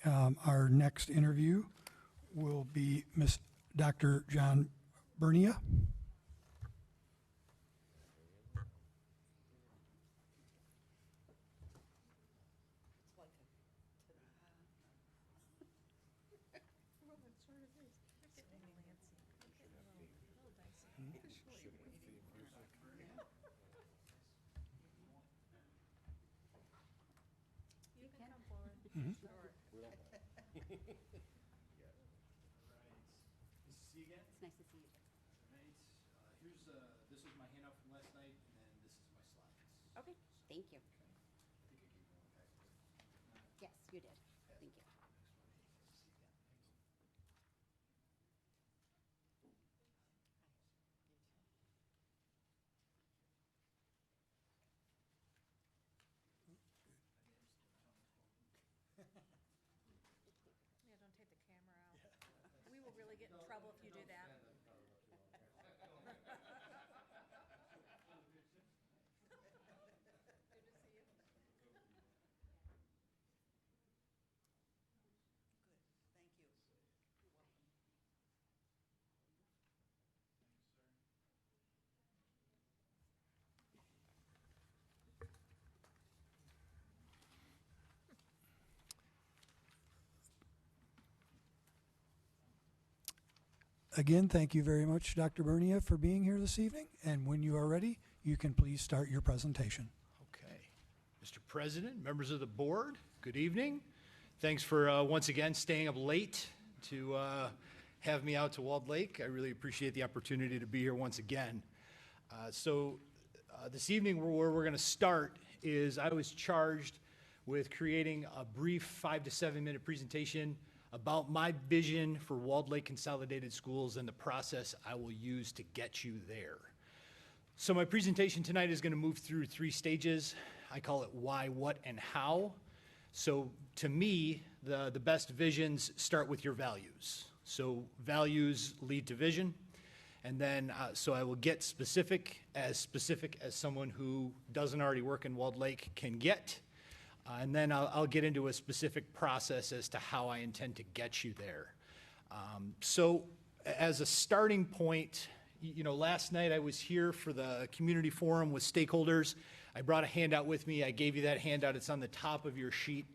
Our next interview will be Dr. John Bernia. This was my handout from last night, and then this is my slides. Okay, thank you. I think I gave you one back. Yes, you did. Thank you. Yeah, don't take the camera out. We will really get in trouble if you do that. Again, thank you very much, Dr. Bernia, for being here this evening. And when you are ready, you can please start your presentation. Okay. Mr. President, members of the board, good evening. Thanks for once again staying up late to have me out to Walled Lake. I really appreciate the opportunity to be here once again. This evening where we're going to start is I was charged with creating a brief 5 to 7 minute presentation about my vision for Walled Lake Consolidated Schools and the process I will use to get you there. So my presentation tonight is going to move through 3 stages. I call it why, what, and how. So to me, the best visions start with your values. So values lead to vision. And then, so I will get specific as someone who doesn't already work in Walled Lake can get. And then I'll get into a specific process as to how I intend to get you there. So as a starting point, you know, last night I was here for the community forum with stakeholders. I brought a handout with me. I gave you that handout. It's on the top of your sheet.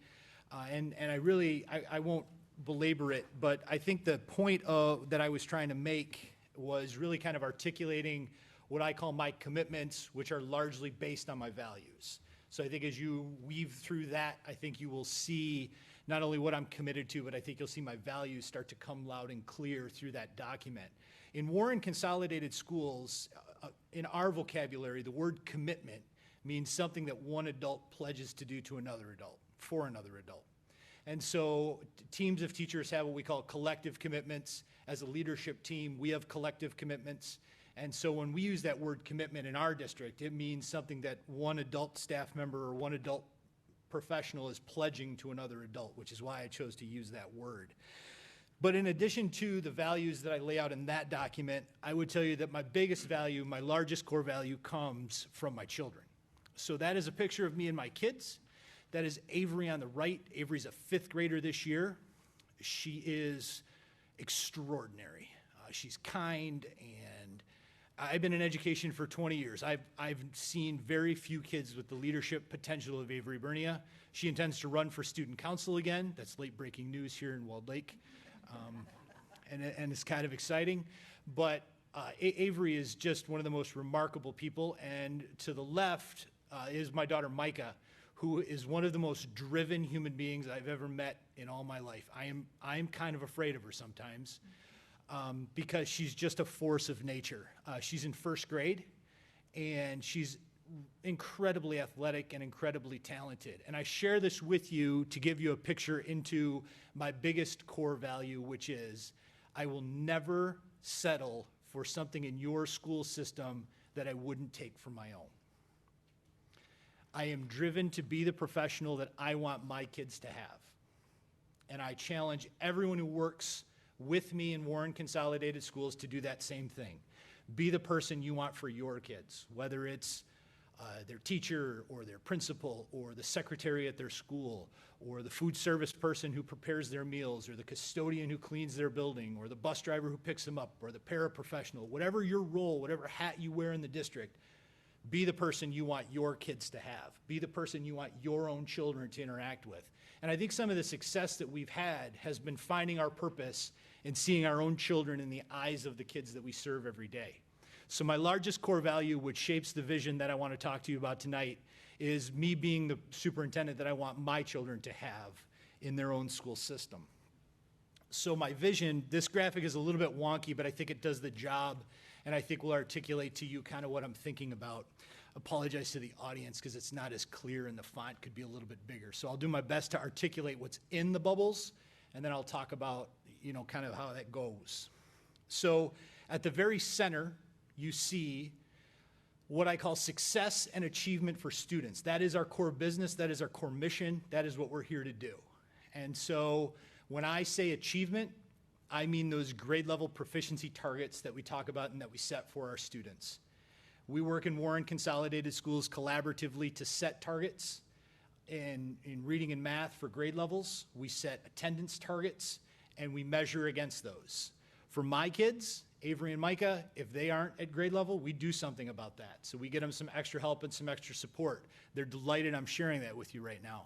And I won't belabor it, but I think the point that I was trying to make was really kind of articulating what I call my commitments, which are largely based on my values. So I think as you weave through that, I think you will see not only what I'm committed to, but I think you'll see my values start to come loud and clear through that document. In Warren Consolidated Schools, in our vocabulary, the word commitment means something that one adult pledges to do to another adult, for another adult. And so teams of teachers have what we call collective commitments. As a leadership team, we have collective commitments. And so when we use that word commitment in our district, it means something that one adult staff member or one adult professional is pledging to another adult, which is why I chose to use that word. But in addition to the values that I lay out in that document, I would tell you that my biggest value, my largest core value, comes from my children. So that is a picture of me and my kids. That is Avery on the right. Avery's a 5th grader this year. She is extraordinary. She's kind, and I've been in education for 20 years. I've seen very few kids with the leadership potential of Avery Bernia. She intends to run for student council again. That's late breaking news here in Walled Lake. And it's kind of exciting. But Avery is just one of the most remarkable people. And to the left is my daughter Micah, who is one of the most driven human beings I've ever met in all my life. I'm kind of afraid of her sometimes. Because she's just a force of nature. She's in 1st grade, and she's incredibly athletic and incredibly talented. And I share this with you to give you a picture into my biggest core value, which is I will never settle for something in your school system that I wouldn't take for my own. I am driven to be the professional that I want my kids to have. And I challenge everyone who works with me in Warren Consolidated Schools to do that same thing. Be the person you want for your kids, whether it's their teacher or their principal or the secretary at their school or the food service person who prepares their meals or the custodian who cleans their building or the bus driver who picks them up or the paraprofessional, whatever your role, whatever hat you wear in the district, be the person you want your kids to have. Be the person you want your own children to interact with. And I think some of the success that we've had has been finding our purpose and seeing our own children in the eyes of the kids that we serve every day. So my largest core value, which shapes the vision that I want to talk to you about tonight, is me being the superintendent that I want my children to have in their own school system. So my vision, this graphic is a little bit wonky, but I think it does the job, and I think will articulate to you kind of what I'm thinking about. Apologize to the audience because it's not as clear and the font could be a little bit bigger. So I'll do my best to articulate what's in the bubbles, and then I'll talk about, kind of how that goes. So at the very center, you see what I call success and achievement for students. That is our core business. That is our core mission. That is what we're here to do. And so when I say achievement, I mean those grade level proficiency targets that we talk about and that we set for our students. We work in Warren Consolidated Schools collaboratively to set targets in reading and math for grade levels. We set attendance targets and we measure against those. For my kids, Avery and Micah, if they aren't at grade level, we do something about that. So we get them some extra help and some extra support. They're delighted I'm sharing that with you right now.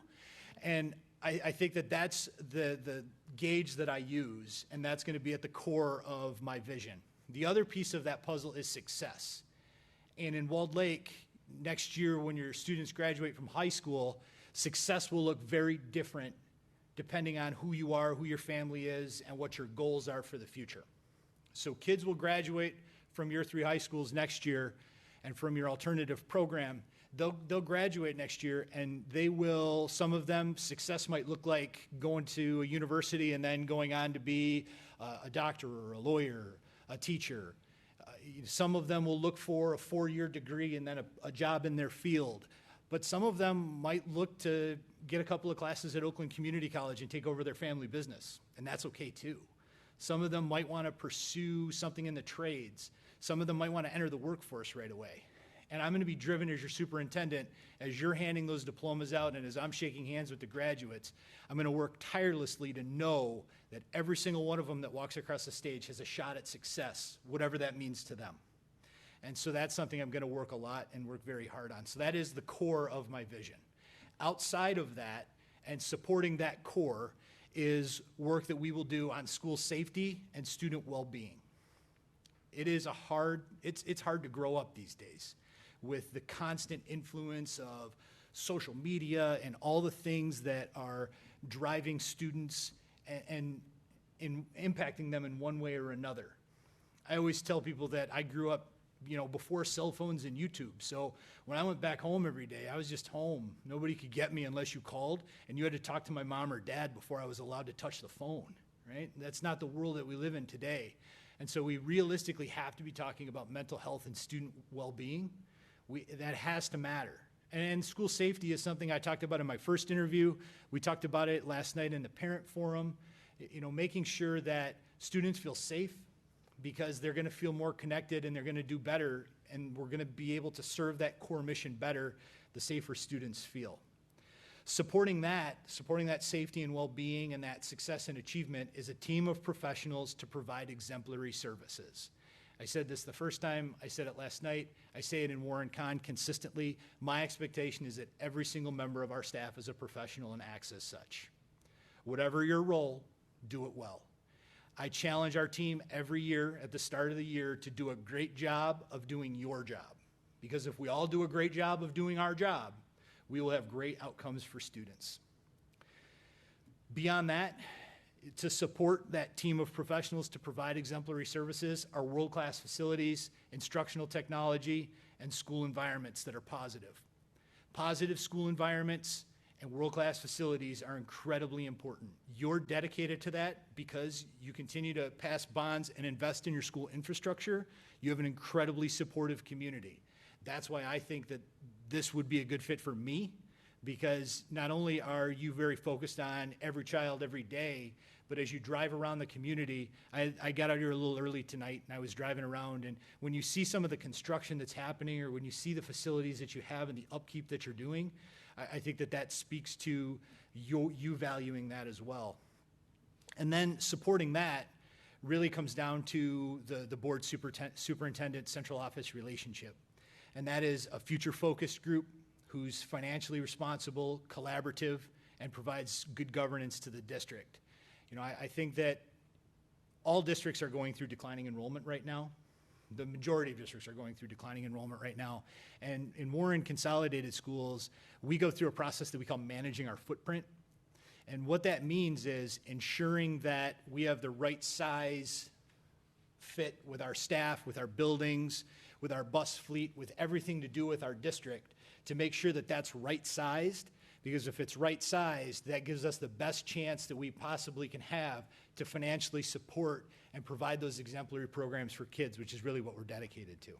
And I think that that's the gauge that I use, and that's going to be at the core of my vision. The other piece of that puzzle is success. And in Walled Lake, next year when your students graduate from high school, success will look very different depending on who you are, who your family is, and what your goals are for the future. So kids will graduate from your 3 high schools next year, and from your alternative program, they'll graduate next year, and they will, some of them, success might look like going to a university and then going on to be a doctor or a lawyer, a teacher. Some of them will look for a 4-year degree and then a job in their field. But some of them might look to get a couple of classes at Oakland Community College and take over their family business, and that's okay too. Some of them might want to pursue something in the trades. Some of them might want to enter the workforce right away. And I'm going to be driven as your superintendent as you're handing those diplomas out and as I'm shaking hands with the graduates. I'm going to work tirelessly to know that every single one of them that walks across the stage has a shot at success, whatever that means to them. And so that's something I'm going to work a lot and work very hard on. So that is the core of my vision. Outside of that, and supporting that core, is work that we will do on school safety and student well-being. It is it's hard to grow up these days with the constant influence of social media and all the things that are driving students and impacting them in one way or another. I always tell people that I grew up, before cell phones and YouTube. So when I went back home every day, I was just home. Nobody could get me unless you called, and you had to talk to my mom or dad before I was allowed to touch the phone, right? That's not the world that we live in today. And so we realistically have to be talking about mental health and student well-being. That has to matter. And school safety is something I talked about in my first interview. We talked about it last night in the parent forum, making sure that students feel safe, because they're going to feel more connected and they're going to do better, and we're going to be able to serve that core mission better the safer students feel. Supporting that safety and well-being and that success and achievement is a team of professionals to provide exemplary services. I said this the first time, I said it last night, I say it in Warren Con consistently. My expectation is that every single member of our staff is a professional and acts as such. Whatever your role, do it well. I challenge our team every year at the start of the year to do a great job of doing your job. Because if we all do a great job of doing our job, we will have great outcomes for students. Beyond that, to support that team of professionals to provide exemplary services are world-class facilities, instructional technology, and school environments that are positive. Positive school environments and world-class facilities are incredibly important. You're dedicated to that because you continue to pass bonds and invest in your school infrastructure. You have an incredibly supportive community. That's why I think that this would be a good fit for me, because not only are you very focused on every child every day, But as you drive around the community, I got out here a little early tonight, and I was driving around, and when you see some of the construction that's happening, or when you see the facilities that you have and the upkeep that you're doing, I think that speaks to you valuing that as well. And then supporting that really comes down to the board superintendent central office relationship. And that is a future-focused group who's financially responsible, collaborative, and provides good governance to the district. You know, I think that all districts are going through declining enrollment right now. The majority of districts are going through declining enrollment right now. And in Warren Consolidated Schools, we go through a process that we call managing our footprint. And what that means is ensuring that we have the right size fit with our staff, with our buildings, with our bus fleet, with everything to do with our district, to make sure that that's right-sized. Because if it's right-sized, that gives us the best chance that we possibly can have to financially support and provide those exemplary programs for kids, which is really what we're dedicated to.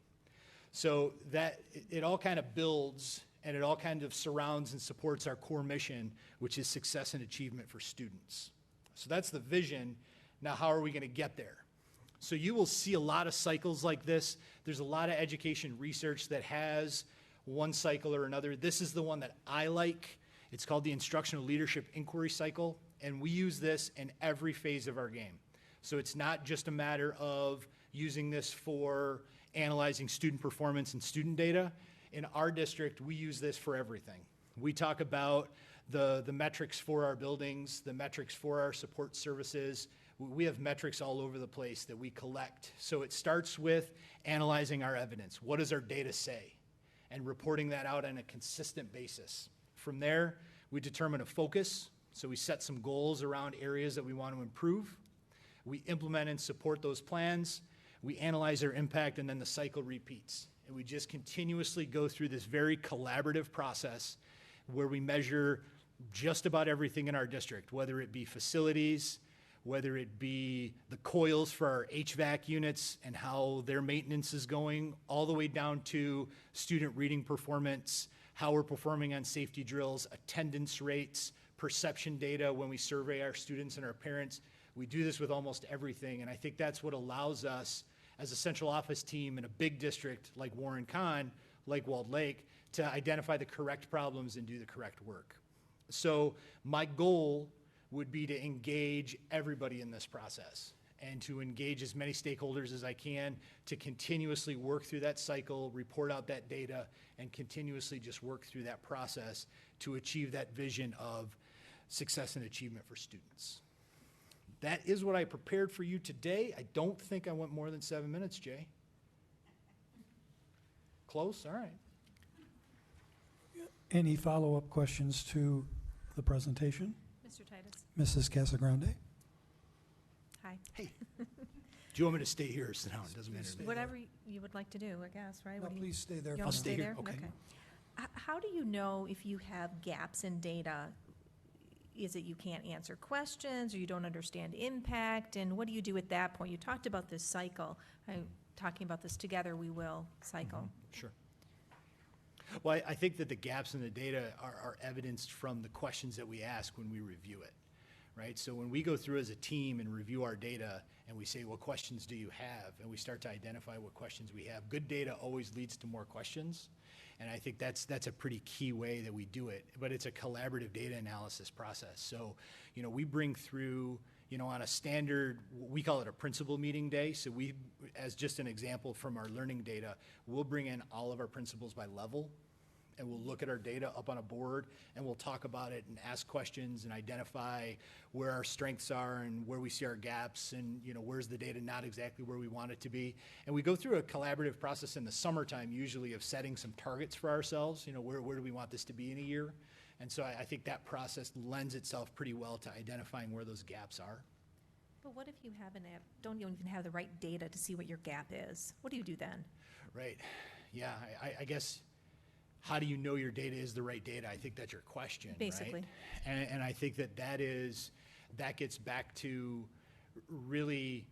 So that it all kind of builds, and it all kind of surrounds and supports our core mission, which is success and achievement for students. So that's the vision. Now, how are we going to get there? So you will see a lot of cycles like this. There's a lot of education research that has one cycle or another. This is the one that I like. It's called the Instructional Leadership Inquiry Cycle, and we use this in every phase of our game. So it's not just a matter of using this for analyzing student performance and student data. In our district, we use this for everything. We talk about the metrics for our buildings, the metrics for our support services. We have metrics all over the place that we collect. So it starts with analyzing our evidence. What does our data say? And reporting that out on a consistent basis. From there, we determine a focus. So we set some goals around areas that we want to improve. We implement and support those plans. We analyze their impact, and then the cycle repeats. And we just continuously go through this very collaborative process where we measure just about everything in our district, whether it be facilities, whether it be the coils for our HVAC units and how their maintenance is going, all the way down to student reading performance, how we're performing on safety drills, attendance rates, perception data when we survey our students and our parents. We do this with almost everything, and I think that's what allows us as a central office team in a big district like Warren Con, like Walled Lake, to identify the correct problems and do the correct work. So my goal would be to engage everybody in this process and to engage as many stakeholders as I can to continuously work through that cycle, report out that data, and continuously just work through that process to achieve that vision of success and achievement for students. That is what I prepared for you today. I don't think I went more than 7 minutes, Jay. Close? All right. Any follow-up questions to the presentation? Mr. Titus? Mrs. Casagrande? Hi. Hey, do you want me to stay here or sit down? It doesn't matter to me. Whatever you would like to do, I guess, right? No, What do you- please stay there. You for want I'll me to stay now. here. there? Okay. How do you know if you have gaps in data? Is it you can't answer questions, or you don't understand impact? And what do you do at that point? You talked about this cycle. I'm talking about this together, we will cycle. Sure. Well, I think that the gaps in the data are evidenced from the questions that we ask when we review it, right? So when we go through as a team and review our data and we say, what questions do you have? And we start to identify what questions we have. Good data always leads to more questions. And I think that's a pretty key way that we do it. But it's a collaborative data analysis process. So, you know, we bring through, you know, on a standard, we call it a principal meeting day. So we, as just an example from our learning data, we'll bring in all of our principals by level, and we'll look at our data up on a board, and we'll talk about it and ask questions and identify where our strengths are and where we see our gaps, and, you know, where's the data not exactly where we want it to be. And we go through a collaborative process in the summertime, usually, of setting some targets for ourselves. You know, where do we want this to be in a year? And so I think that process lends itself pretty well to identifying where those gaps are. But what if you don't even have the right data to see what your gap is? What do you do then? Right. Yeah, I guess, how do you know your data is the right data? I think that's your question, Basically. right? And I think that gets back to really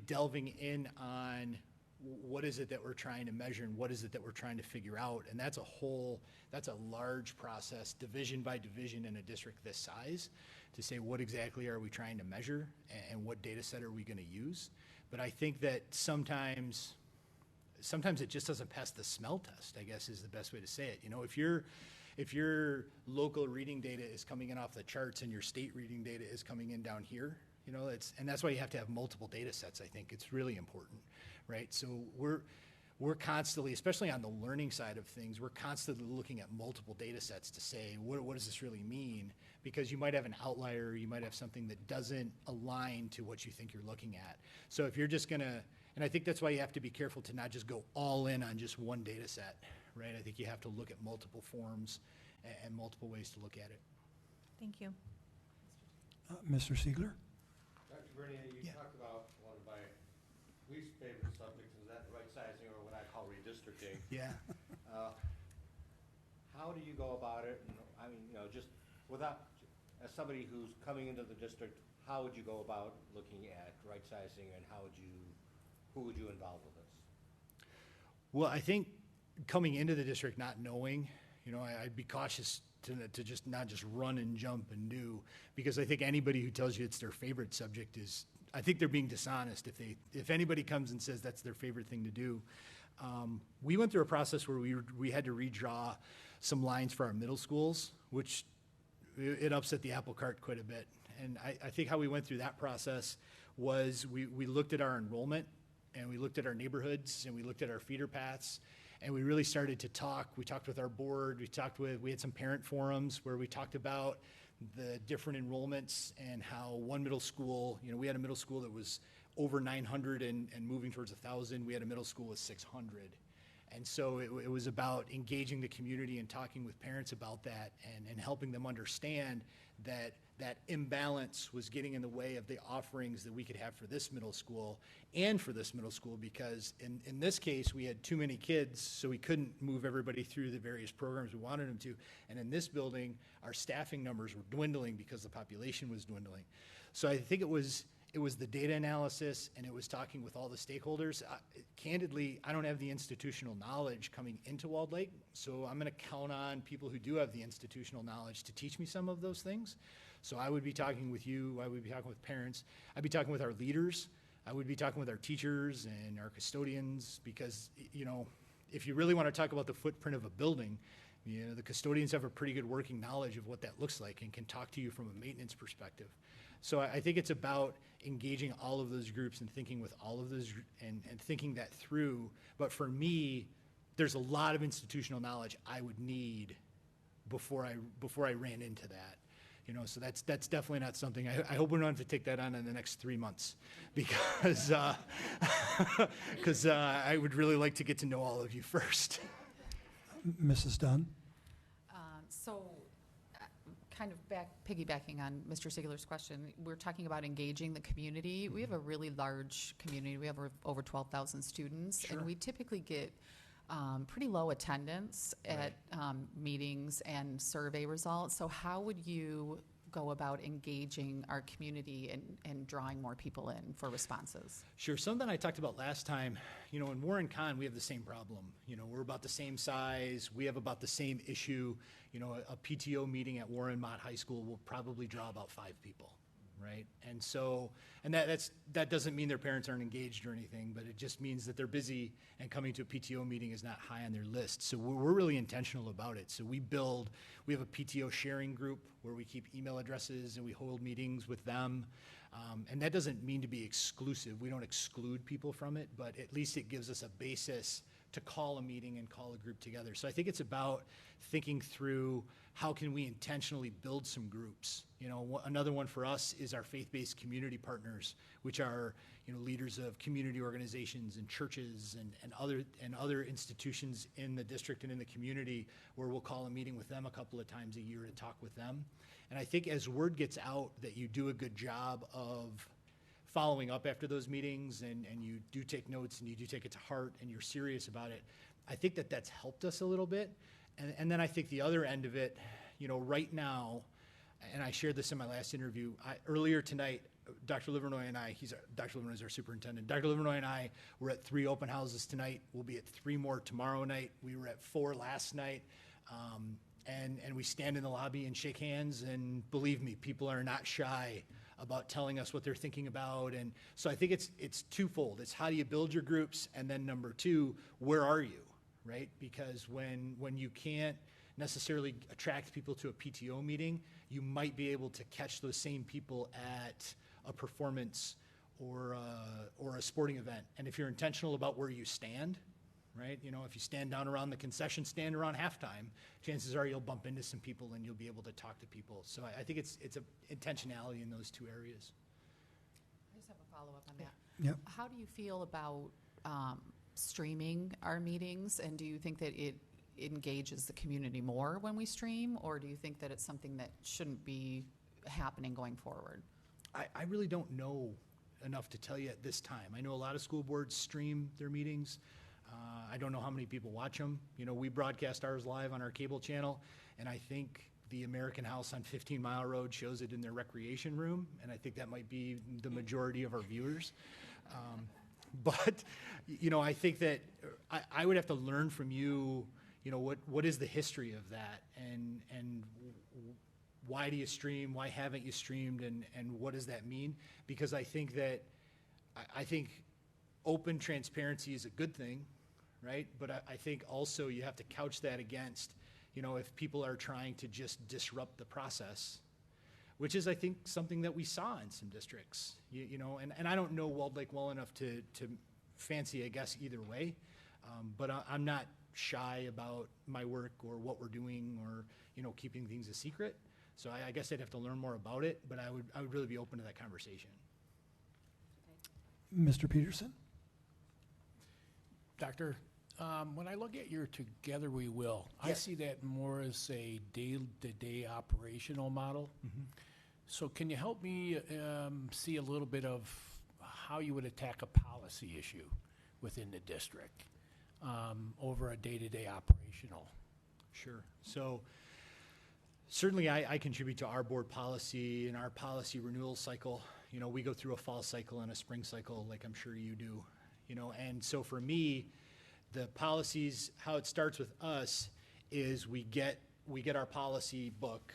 delving in on what is it that we're trying to measure and what is it that we're trying to figure out? And that's a large process, division by division in a district this size, to say what exactly are we trying to measure and what data set are we going to use. But I think that sometimes it just doesn't pass the smell test, I guess is the best way to say it. You know, if your local reading data is coming in off the charts and your state reading data is coming in down here, you know, and that's why you have to have multiple data sets. I think it's really important, right? So we're constantly, especially on the learning side of things, we're constantly looking at multiple data sets to say, what does this really mean? Because you might have an outlier, you might have something that doesn't align to what you think you're looking at. So if you're just gonna, and I think that's why you have to be careful to not just go all in on just one data set, right? I think you have to look at multiple forms and multiple ways to look at it. Thank you. Mr. Siegler? Dr. Bernia, you Yeah. talked about one of my least favorite subjects, is that right sizing, or what I call redistricting. Yeah. How do you go about it? And I mean, you know, just without, as somebody who's coming into the district, how would you go about looking at right sizing, and who would you involve with this? Well, I think coming into the district not knowing, you know, I'd be cautious to just not just run and jump and do, because I think anybody who tells you it's their favorite subject is, I think they're being dishonest if anybody comes and says that's their favorite thing to do. We went through a process where we had to redraw some lines for our middle schools, which it upset the apple cart quite a bit. And I think how we went through that process was we looked at our enrollment, and we looked at our neighborhoods, and we looked at our feeder paths, and we really started to talk. We talked with our board, we had some parent forums where we talked about the different enrollments and how one middle school, you know, we had a middle school that was over 900 and moving towards 1,000. We had a middle school with 600. And so it was about engaging the community and talking with parents about that and helping them understand that that imbalance was getting in the way of the offerings that we could have for this middle school and for this middle school, because in this case, we had too many kids, so we couldn't move everybody through the various programs we wanted them to. And in this building, our staffing numbers were dwindling because the population was dwindling. So I think it was the data analysis, and it was talking with all the stakeholders. Candidly, I don't have the institutional knowledge coming into Walled Lake, so I'm going to count on people who do have the institutional knowledge to teach me some of those things. So I would be talking with you, I would be talking with parents, I'd be talking with our leaders, I would be talking with our teachers and our custodians, because, you know, if you really want to talk about the footprint of a building, you know, the custodians have a pretty good working knowledge of what that looks like and can talk to you from a maintenance perspective. So I think it's about engaging all of those groups and thinking with all of those and thinking that through. But for me, there's a lot of institutional knowledge I would need before I ran into that. You know, so that's definitely not something, I hope we don't have to take that on in the next 3 months, because I would really like to get to know all of you first. Mrs. Dunn? So, kind of piggybacking on Mr. Siegler's question, we're talking about engaging the community. We have a really large community. We have over 12,000 students, Sure. and we typically get pretty low attendance at meetings and survey results. So how would you go about engaging our community and drawing more people in for responses? Sure. Something I talked about last time, you know, in Warren Con, we have the same problem. You know, we're about the same size. We have about the same issue. You know, a PTO meeting at Warren Mott High School will probably draw about 5 people, right? And so, and that doesn't mean their parents aren't engaged or anything, but it just means that they're busy and coming to a PTO meeting is not high on their list. So we're really intentional about it. So we have a PTO sharing group where we keep email addresses and we hold meetings with them. And that doesn't mean to be exclusive. We don't exclude people from it, but at least it gives us a basis to call a meeting and call a group together. So I think it's about thinking through how can we intentionally build some groups. You know, another one for us is our faith-based community partners, which are, you know, leaders of community organizations and churches and other institutions in the district and in the community, where we'll call a meeting with them a couple of times a year to talk with them. And I think as word gets out that you do a good job of following up after those meetings and you do take notes and you do take it to heart and you're serious about it, I think that that's helped us a little bit. And then I think the other end of it, you know, right now, and I shared this in my last interview, earlier tonight, Dr. Livernoy and I, Dr. Livernoy is our superintendent. Dr. Livernoy and I were at 3 open houses tonight. We'll be at 3 more tomorrow night. We were at 4 last night. And we stand in the lobby and shake hands, and believe me, people are not shy about telling us what they're thinking about. And so I think it's twofold. It's how do you build your groups, and then number 2, where are you, right? Because when you can't necessarily attract people to a PTO meeting, you might be able to catch those same people at a performance or a sporting event. And if you're intentional about where you stand, right? You know, if you stand down around the concession stand around halftime, chances are you'll bump into some people and you'll be able to talk to people. So I think it's a intentionality in those 2 areas. I just have a follow-up on that. Yep. How do you feel about streaming our meetings, and do you think that it engages the community more when we stream, or do you think that it's something that shouldn't be happening going forward? I really don't know enough to tell you at this time. I know a lot of school boards stream their meetings. I don't know how many people watch them. You know, we broadcast ours live on our cable channel, and I think the American House on 15 Mile Road shows it in their recreation room, and I think that might be the majority of our viewers. But, you know, I think that I would have to learn from you, you know, what is the history of that, and why do you stream, why haven't you streamed, and what does that mean? Because I think that, I think open transparency is a good thing, right? But I think also you have to couch that against, you know, if people are trying to just disrupt the process, which is, I think, something that we saw in some districts, you know, and I don't know Walled Lake well enough to fancy, I guess, either way, but I'm not shy about my work or what we're doing or, you know, keeping things a secret. So I guess I'd have to learn more about it, but I would really be open to that conversation. Mr. Peterson? Doctor, when I look at your Together We Will, I Yes. see that more as a day-to-day operational model. So can you help me see a little bit of how you would attack a policy issue within the district over a day-to-day operational? Sure. So certainly I contribute to our board policy and our policy renewal cycle. You know, we go through a fall cycle and a spring cycle, like I'm sure you do. You know, and so for me, the policies, how it starts with us is we get our policy book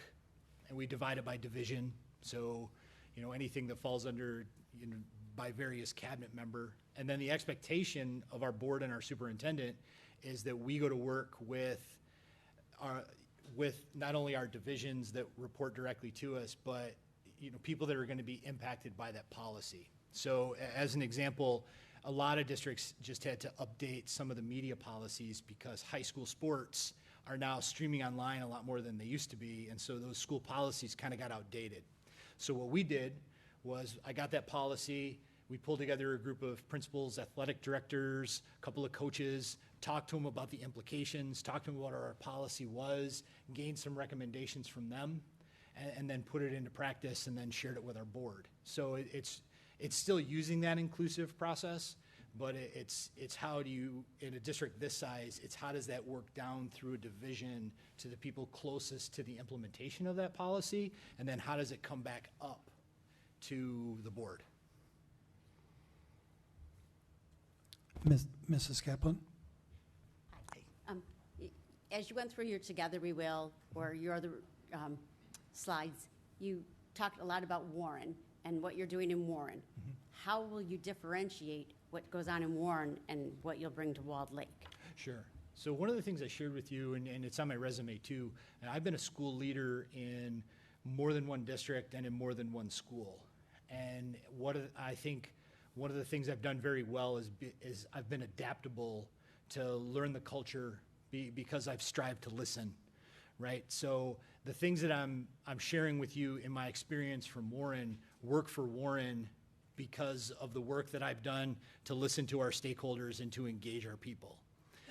and we divide it by division. So, you know, anything that falls under, you know, by various cabinet member. And then the expectation of our board and our superintendent is that we go to work with not only our divisions that report directly to us, but, you know, people that are going to be impacted by that policy. So as an example, a lot of districts just had to update some of the media policies because high school sports are now streaming online a lot more than they used to be, and so those school policies kind of got outdated. So what we did was I got that policy, we pulled together a group of principals, athletic directors, a couple of coaches, talked to them about the implications, talked to them about what our policy was, gained some recommendations from them, and then put it into practice and then shared it with our board. So it's still using that inclusive process, but it's how do you, in a district this size, it's how does that work down through a division to the people closest to the implementation of that policy, and then how does it come back up to the board? Mrs. Kaplan? As you went through your Together We Will, or your other slides, you talked a lot about Warren and what you're doing in Warren. How will you differentiate what goes on in Warren and what you'll bring to Walled Lake? Sure. So one of the things I shared with you, and it's on my resume too, and I've been a school leader in more than one district and in more than one school. And I think one of the things I've done very well is I've been adaptable to learn the culture because I've strived to listen, right? So the things that I'm sharing with you in my experience from Warren work for Warren because of the work that I've done to listen to our stakeholders and to engage our people.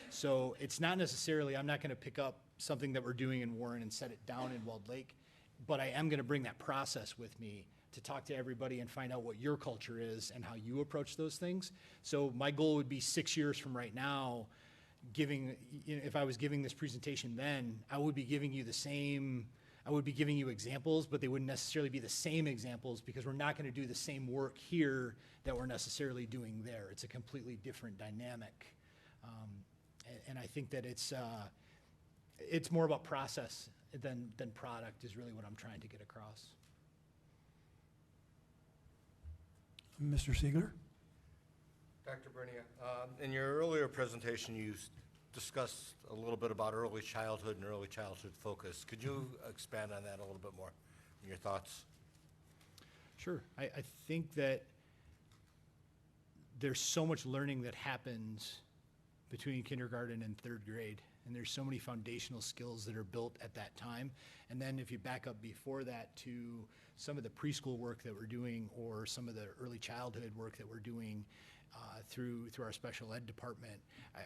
So it's not necessarily, I'm not going to pick up something that we're doing in Warren and set it down in Walled Lake, but I am going to bring that process with me to talk to everybody and find out what your culture is and how you approach those things. So my goal would be 6 years from right now, if I was giving this presentation then, I would be giving you the same I would be giving you examples, but they wouldn't necessarily be the same examples because we're not going to do the same work here that we're necessarily doing there. It's a completely different dynamic. And I think that it's more about process than product is really what I'm trying to get across. Mr. Siegler? Dr. Bernia, in your earlier presentation, you discussed a little bit about early childhood and early childhood focus. Could you expand on that a little bit more, your thoughts? Sure. I think that there's so much learning that happens between kindergarten and third grade, and there's so many foundational skills that are built at that time. And then if you back up before that to some of the preschool work that we're doing or some of the early childhood work that we're doing through our special ed department,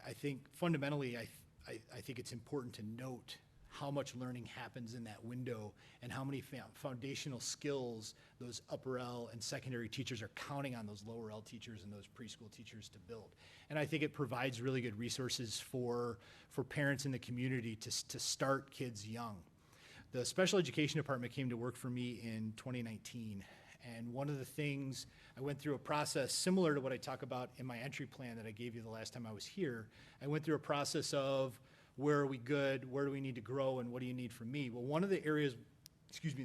I think fundamentally I think it's important to note how much learning happens in that window and how many foundational skills those upper L and secondary teachers are counting on those lower L teachers and those preschool teachers to build. And I think it provides really good resources for parents in the community to start kids young. The special education department came to work for me in 2019. And one of the things, I went through a process similar to what I talk about in my entry plan that I gave you the last time I was here. I went through a process of where are we good, where do we need to grow, and what do you need from me? Well, one of the areas,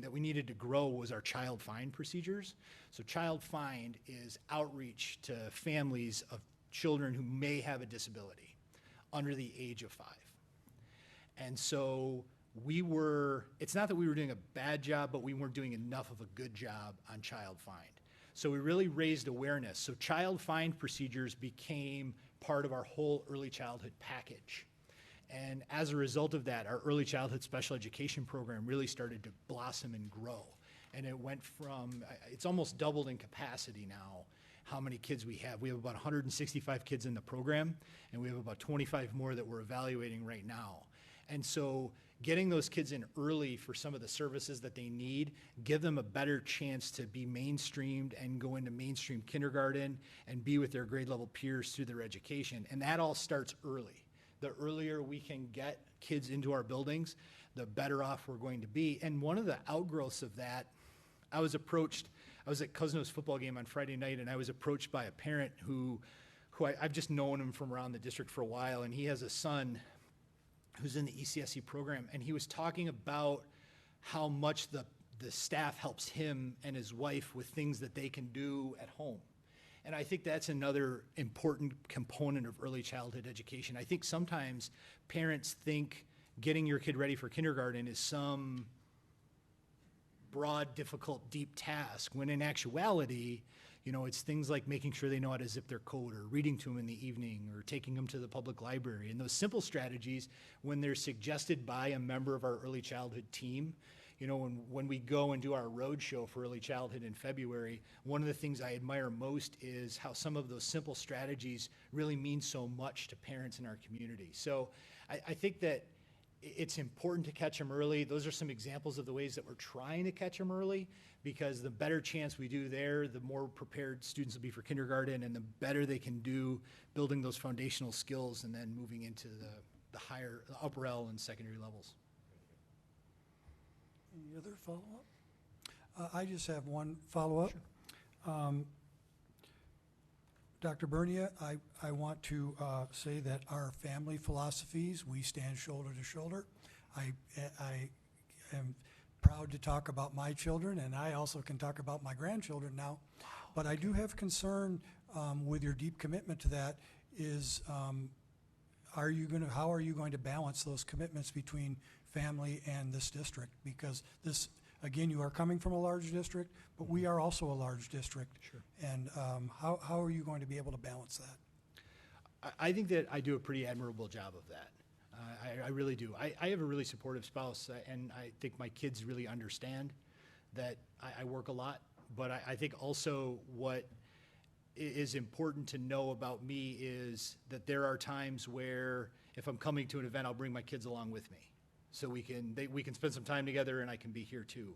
that we needed to grow was our child find procedures. So child find is outreach to families of children who may have a disability under the age of 5. And so it's not that we were doing a bad job, but we weren't doing enough of a good job on child find. So we really raised awareness. So child find procedures became part of our whole early childhood package. And as a result of that, our early childhood special education program really started to blossom and grow. And it went from, it's almost doubled in capacity now, how many kids we have. We have about 165 kids in the program, and we have about 25 more that we're evaluating right now. And so getting those kids in early for some of the services that they need, give them a better chance to be mainstreamed and go into mainstream kindergarten and be with their grade level peers through their education. And that all starts early. The earlier we can get kids into our buildings, the better off we're going to be. And one of the outgrowths of that, I was at Cousino's football game on Friday night, and I was approached by a parent who I've just known him from around the district for a while, and he has a son who's in the ECSE program, and he was talking about how much the staff helps him and his wife with things that they can do at home. And I think that's another important component of early childhood education. I think sometimes parents think getting your kid ready for kindergarten is some broad, difficult, deep task, when in actuality, it's things like making sure they know how to zip their coat or reading to them in the evening or taking them to the public library. And those simple strategies, when they're suggested by a member of our early childhood team, when we go and do our road show for early childhood in February, one of the things I admire most is how some of those simple strategies really mean so much to parents in our community. So I think that it's important to catch them early. Those are some examples of the ways that we're trying to catch them early, because the better chance we do there, the more prepared students will be for kindergarten, and the better they can do building those foundational skills and then moving into the upper L and secondary levels. Any other follow-up? I just have one follow-up. Sure. Dr. Bernia, I want to say that our family philosophies, we stand shoulder to shoulder. I am proud to talk about my children, and I also can talk about my grandchildren now. But I do have concern with your deep commitment to that is, how are you going to balance those commitments between family and this district? Because this, again, you are coming from a large district, but we are also a large district. Sure. And how are you going to be able to balance that? I think that I do a pretty admirable job of that. I really do. I have a really supportive spouse, and I think my kids really understand that I work a lot. But I think also what is important to know about me is that there are times where if I'm coming to an event, I'll bring my kids along with me, so we can spend some time together, and I can be here too.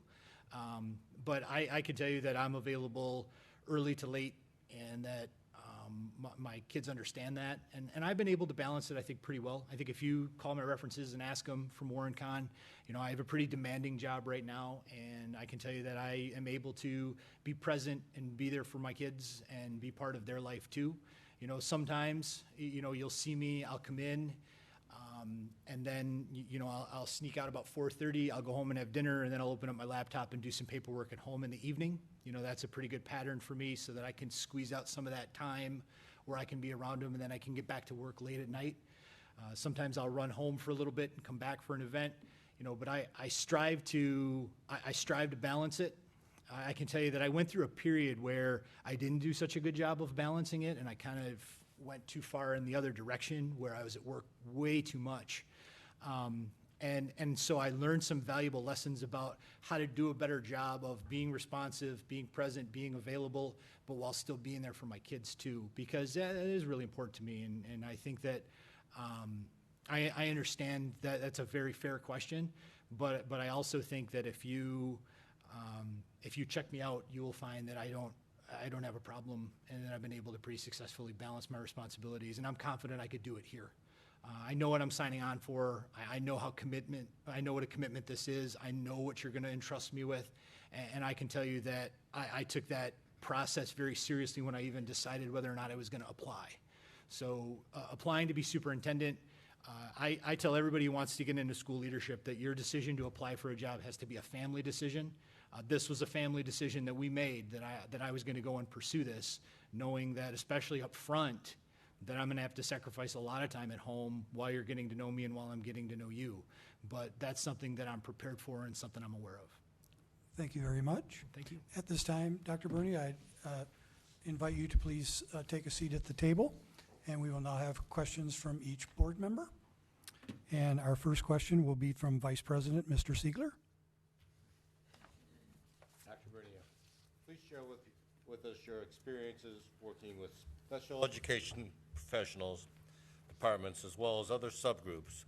But I can tell you that I'm available early to late, and that my kids understand that. And I've been able to balance it, I think, pretty well. I think if you call my references and ask them from Warren Con, I have a pretty demanding job right now, and I can tell you that I am able to be present and be there for my kids and be part of their life too. Sometimes, you'll see me, I'll come in, and then, I'll sneak out about 4:30, I'll go home and have dinner, and then I'll open up my laptop and do some paperwork at home in the evening. That's a pretty good pattern for me so that I can squeeze out some of that time where I can be around them, and then I can get back to work late at night. Sometimes I'll run home for a little bit and come back for an event, but I strive to balance it. I can tell you that I went through a period where I didn't do such a good job of balancing it, and I kind of went too far in the other direction where I was at work way too much. And so I learned some valuable lessons about how to do a better job of being responsive, being present, being available, but while still being there for my kids too, because that is really important to me. And I think that I understand that that's a very fair question, but I also think that if you check me out, you will find that I don't have a problem, and that I've been able to pretty successfully balance my responsibilities, and I'm confident I could do it here. I know what I'm signing on for. I know I know what a commitment this is. I know what you're going to entrust me with, and I can tell you that I took that process very seriously when I even decided whether or not I was going to apply. So applying to be superintendent, I tell everybody who wants to get into school leadership that your decision to apply for a job has to be a family decision. This was a family decision that we made, that I was going to go and pursue this, knowing that, especially up front, that I'm going to have to sacrifice a lot of time at home while you're getting to know me and while I'm getting to know you. But that's something that I'm prepared for and something I'm aware of. Thank you very much. Thank you. At this time, Dr. Bernia, I invite you to please take a seat at the table, and we will now have questions from each board member. And our first question will be from Vice President, Mr. Siegler. Dr. Bernia, please share with us your experiences working with special education professionals, departments, as well as other subgroups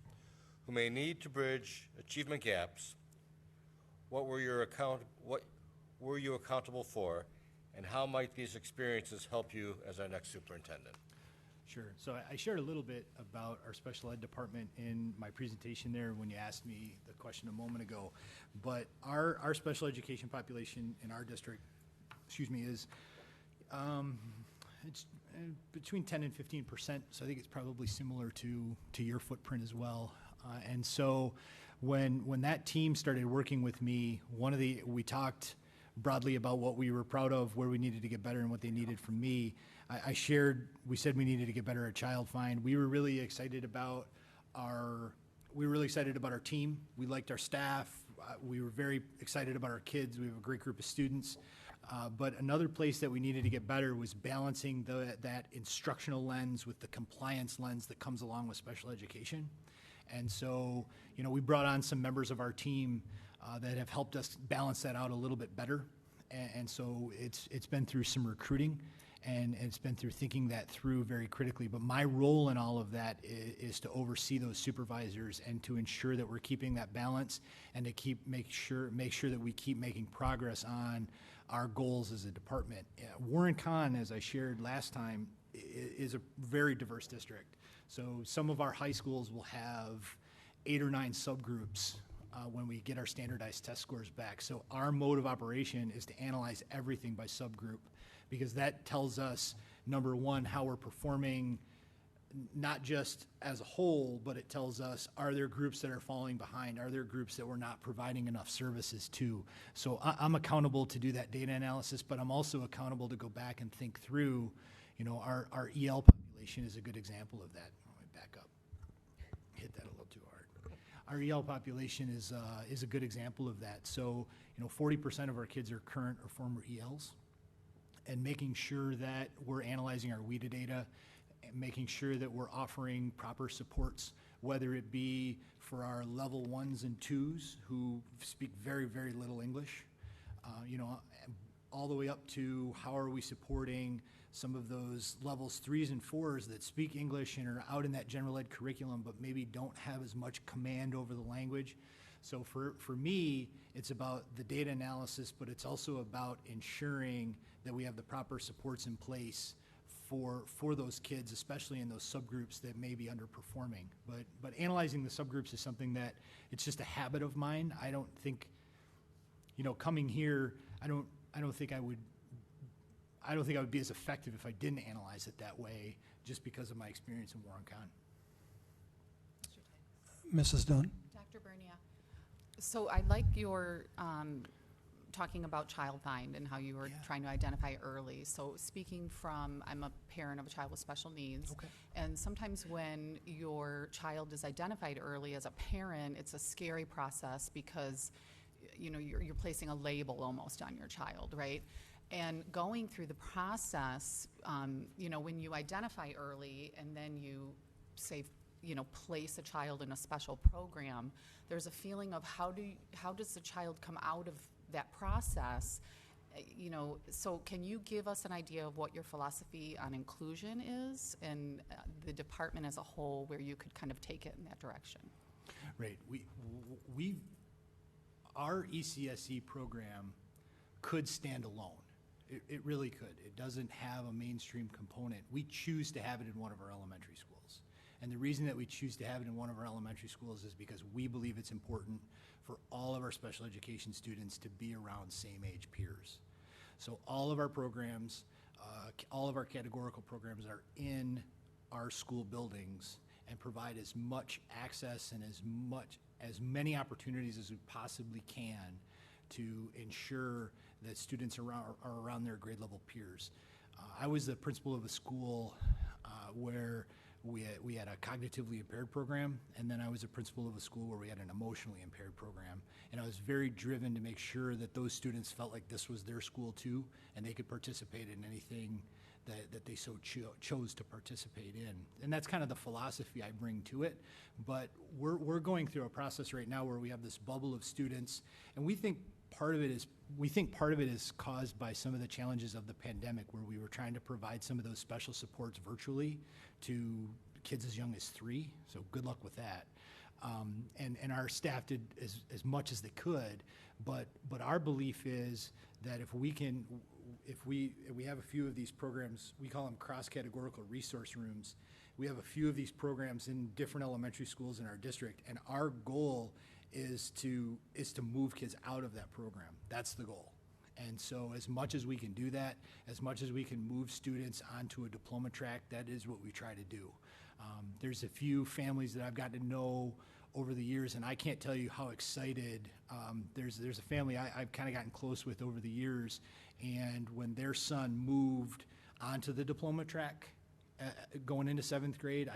who may need to bridge achievement gaps. What were you accountable for, and how might these experiences help you as our next superintendent? Sure. So I shared a little bit about our special ed department in my presentation there when you asked me the question a moment ago. But our special education population in our district, is it's between 10 and 15%. So I think it's probably similar to your footprint as well. And so when that team started working with me, we talked broadly about what we were proud of, where we needed to get better, and what they needed from me. We said we needed to get better at child find. We were really excited about our team. We liked our staff. We were very excited about our kids. We have a great group of students. But another place that we needed to get better was balancing that instructional lens with the compliance lens that comes along with special education. And so, we brought on some members of our team that have helped us balance that out a little bit better. And so it's been through some recruiting, and it's been through thinking that through very critically. But my role in all of that is to oversee those supervisors and to ensure that we're keeping that balance, and to make sure that we keep making progress on our goals as a department. Warren Con, as I shared last time, is a very diverse district. So some of our high schools will have 8 or 9 subgroups when we get our standardized test scores back. So our mode of operation is to analyze everything by subgroup, because that tells us, number one, how we're performing, not just as a whole, but it tells us, are there groups that are falling behind? Are there groups that we're not providing enough services to? So I'm accountable to do that data analysis, but I'm also accountable to go back and think through, our EL population is a good example of that. Let me back up. Hit that a little too hard. Our EL population is a good example of that. So, 40% of our kids are current or former ELs, and making sure that we're analyzing our WIDA data, and making sure that we're offering proper supports, whether it be for our level 1s and 2s who speak very, very little English, all the way up to how are we supporting some of those levels 3s and 4s that speak English and are out in that general ed curriculum, but maybe don't have as much command over the language. So for me, it's about the data analysis, but it's also about ensuring that we have the proper supports in place for those kids, especially in those subgroups that may be underperforming. But analyzing the subgroups is something that, it's just a habit of mine. I don't think, coming here, I don't think I would be as effective if I didn't analyze it that way, just because of my experience in Warren County. Mrs. Dunn? Dr. Bernia, so I like your talking about child find and how you were trying to identify early. So speaking from, I'm a parent of a child with special needs. Okay. And sometimes when your child is identified early as a parent, it's a scary process because, you're placing a label almost on your child, right? And going through the process, when you identify early and then you say, place a child in a special program, there's a feeling of how does the child come out of that process? So can you give us an idea of what your philosophy on inclusion is and the department as a whole, where you could kind of take it in that direction? Right. Our ECSE program could stand alone. It really could. It doesn't have a mainstream component. We choose to have it in one of our elementary schools. And the reason that we choose to have it in one of our elementary schools is because we believe it's important for all of our special education students to be around same age peers. So all of our programs, all of our categorical programs are in our school buildings and provide as much access and as many opportunities as we possibly can to ensure that students are around their grade level peers. I was the principal of a school where we had a cognitively impaired program, and then I was a principal of a school where we had an emotionally impaired program. And I was very driven to make sure that those students felt like this was their school too, and they could participate in anything that they so chose to participate in. And that's kind of the philosophy I bring to it. But we're going through a process right now where we have this bubble of students, and we think part of it is caused by some of the challenges of the pandemic, where we were trying to provide some of those special supports virtually to kids as young as 3. So good luck with that. And our staff did as much as they could, but our belief is that if we have a few of these programs, we call them cross-categorical resource rooms. We have a few of these programs in different elementary schools in our district, and our goal is to move kids out of that program. That's the goal. And so as much as we can do that, as much as we can move students onto a diploma track, that is what we try to do. There's a few families that I've gotten to know over the years, and I can't tell you how excited. There's a family I've kind of gotten close with over the years, and when their son moved onto the diploma track going into 7th grade,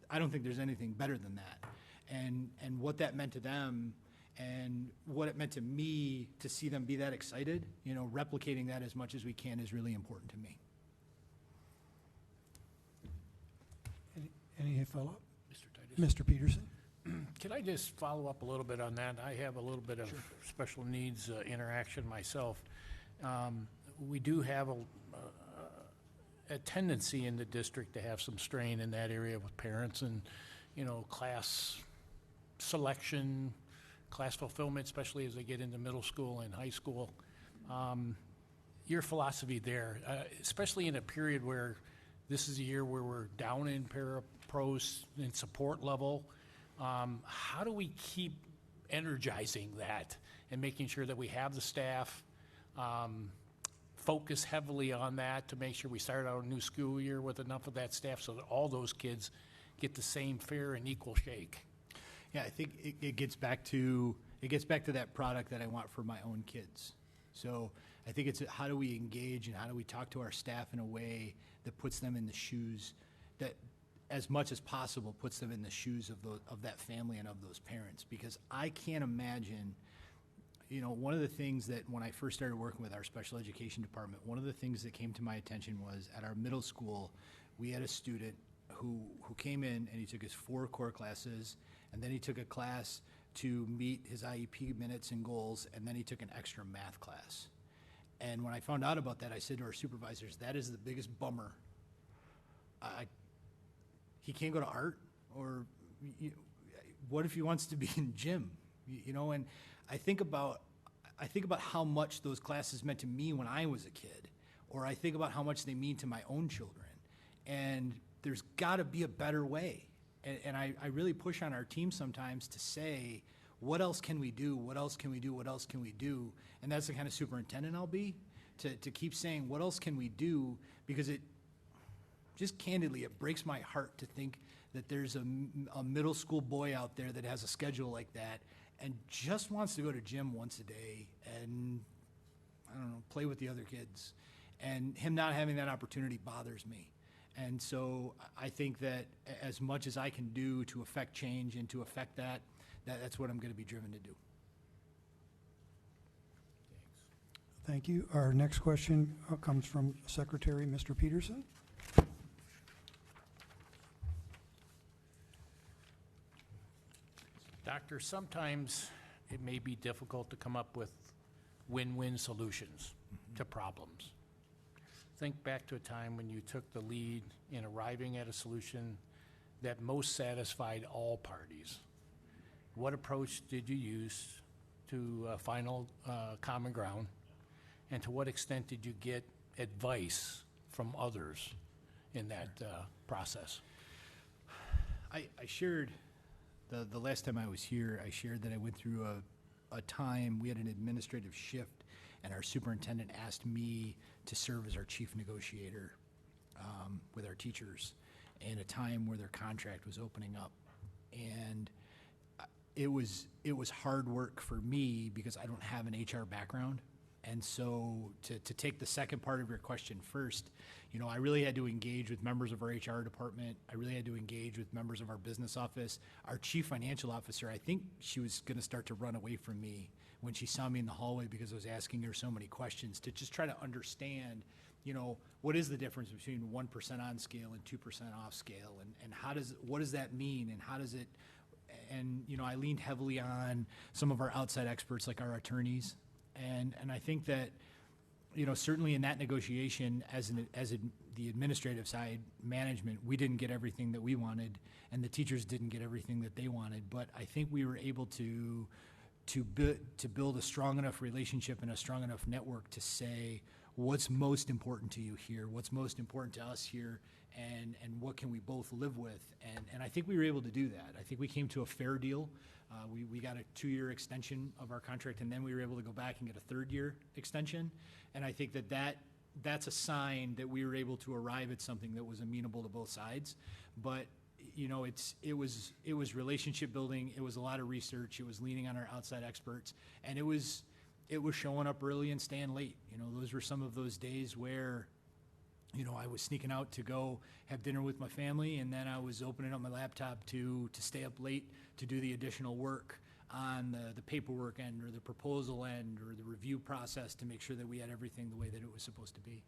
I don't think there's anything better than that. And what that meant to them and what it meant to me to see them be that excited, replicating that as much as we can is really important to me. Any follow-up? Mr. Titus? Mr. Peterson? Can I just follow up a little bit on that? I have a little bit of special needs interaction myself. We do have a tendency in the district to have some strain in that area with parents and, class selection, class fulfillment, especially as they get into middle school and high school. Your philosophy there, especially in a period where this is a year where we're down in parapros and support level, how do we keep energizing that and making sure that we have the staff focus heavily on that to make sure we start our new school year with enough of that staff so that all those kids get the same fair and equal shake? Yeah, I think it gets back to that product that I want for my own kids. So I think it's how do we engage and how do we talk to our staff in a way that puts them in the shoes, that as much as possible puts them in the shoes of that family and of those parents. Because I can't imagine, one of the things that when I first started working with our special education department, one of the things that came to my attention was at our middle school, we had a student who came in and he took his 4 core classes, and then he took a class to meet his IEP minutes and goals, and then he took an extra math class. And when I found out about that, I said to our supervisors, that is the biggest bummer. He can't go to art, or what if he wants to be in gym? And I think about how much those classes meant to me when I was a kid, or I think about how much they mean to my own children. And there's got to be a better way. And I really push on our team sometimes to say, what else can we do? What else can we do? What else can we do? And that's the kind of superintendent I'll be, to keep saying, what else can we do? Because it, just candidly, it breaks my heart to think that there's a middle school boy out there that has a schedule like that and just wants to go to gym once a day and, I don't know, play with the other kids. And him not having that opportunity bothers me. And so I think that as much as I can do to affect change and to affect that's what I'm going to be driven to do. Thank you. Our next question comes from Secretary Mr. Peterson. Doctor, sometimes it may be difficult to come up with win-win solutions to problems. Think back to a time when you took the lead in arriving at a solution that most satisfied all parties. What approach did you use to final common ground? And to what extent did you get advice from others in that process? I shared, the last time I was here, I shared that I went through a time, we had an administrative shift, and our superintendent asked me to serve as our chief negotiator with our teachers in a time where their contract was opening up. And it was hard work for me because I don't have an HR background. And so to take the second part of your question first, you know, I really had to engage with members of our HR department. I really had to engage with members of our business office. Our chief financial officer, I think she was going to start to run away from me when she saw me in the hallway because I was asking her so many questions to just try to understand, you know, what is the difference between 1% on scale and 2% off scale, and what does that mean, and how does it, and, you know, I leaned heavily on some of our outside experts like our attorneys. And I think that, you know, certainly in that negotiation, the administrative side, management, we didn't get everything that we wanted, and the teachers didn't get everything that they wanted. But I think we were able to build a strong enough relationship and a strong enough network to say, what's most important to you here? What's most important to us here? And what can we both live with? And I think we were able to do that. I think we came to a fair deal. We got a 2-year extension of our contract, and then we were able to go back and get a 3rd-year extension. And I think that's a sign that we were able to arrive at something that was amenable to both sides. But, you know, it was relationship building. It was a lot of research. It was leaning on our outside experts, and it was showing up early and staying late. You know, those were some of those days where, you know, I was sneaking out to go have dinner with my family, and then I was opening up my laptop to stay up late to do the additional work on the paperwork end or the proposal end or the review process to make sure that we had everything the way that it was supposed to be.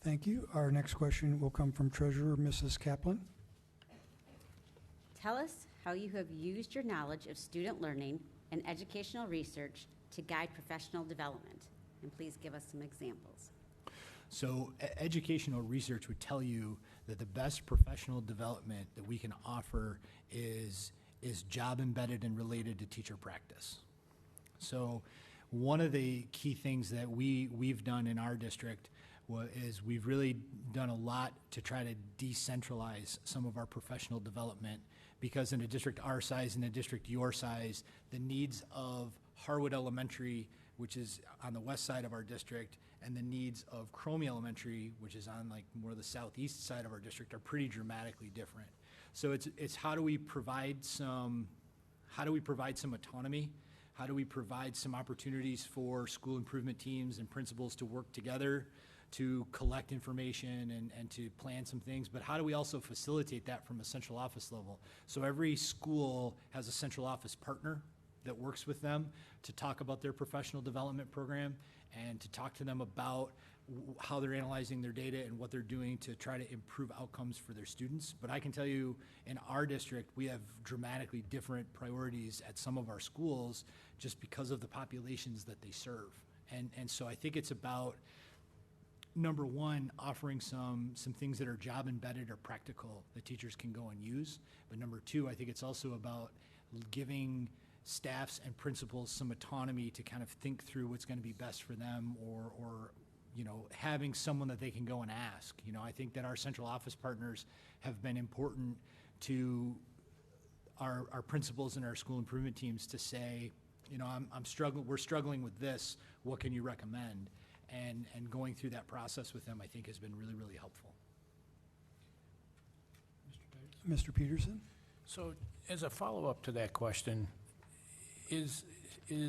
Thank you. Our next question will come from Treasurer Mrs. Kaplan. Tell us how you have used your knowledge of student learning and educational research to guide professional development. And please give us some examples. So educational research would tell you that the best professional development that we can offer is job embedded and related to teacher practice. So one of the key things that we've done in our district is we've really done a lot to try to decentralize some of our professional development, because in a district our size and a district your size, the needs of Harwood Elementary, which is on the west side of our district, and the needs of Cromie Elementary, which is on like more the southeast side of our district, are pretty dramatically different. So it's how do we provide some autonomy? How do we provide some opportunities for school improvement teams and principals to work together to collect information and to plan some things? But how do we also facilitate that from a central office level? So every school has a central office partner that works with them to talk about their professional development program and to talk to them about how they're analyzing their data and what they're doing to try to improve outcomes for their students. But I can tell you, in our district, we have dramatically different priorities at some of our schools just because of the populations that they serve. And so I think it's about, number one, offering some things that are job embedded or practical that teachers can go and use. But number two, I think it's also about giving staffs and principals some autonomy to kind of think through what's going to be best for them, or having someone that they can go and ask. I think that our central office partners have been important to our principals and our school improvement teams to say, we're struggling with this, what can you recommend? And going through that process with them, I think, has been really, really helpful. Mr. Peterson? So as a follow-up to that question,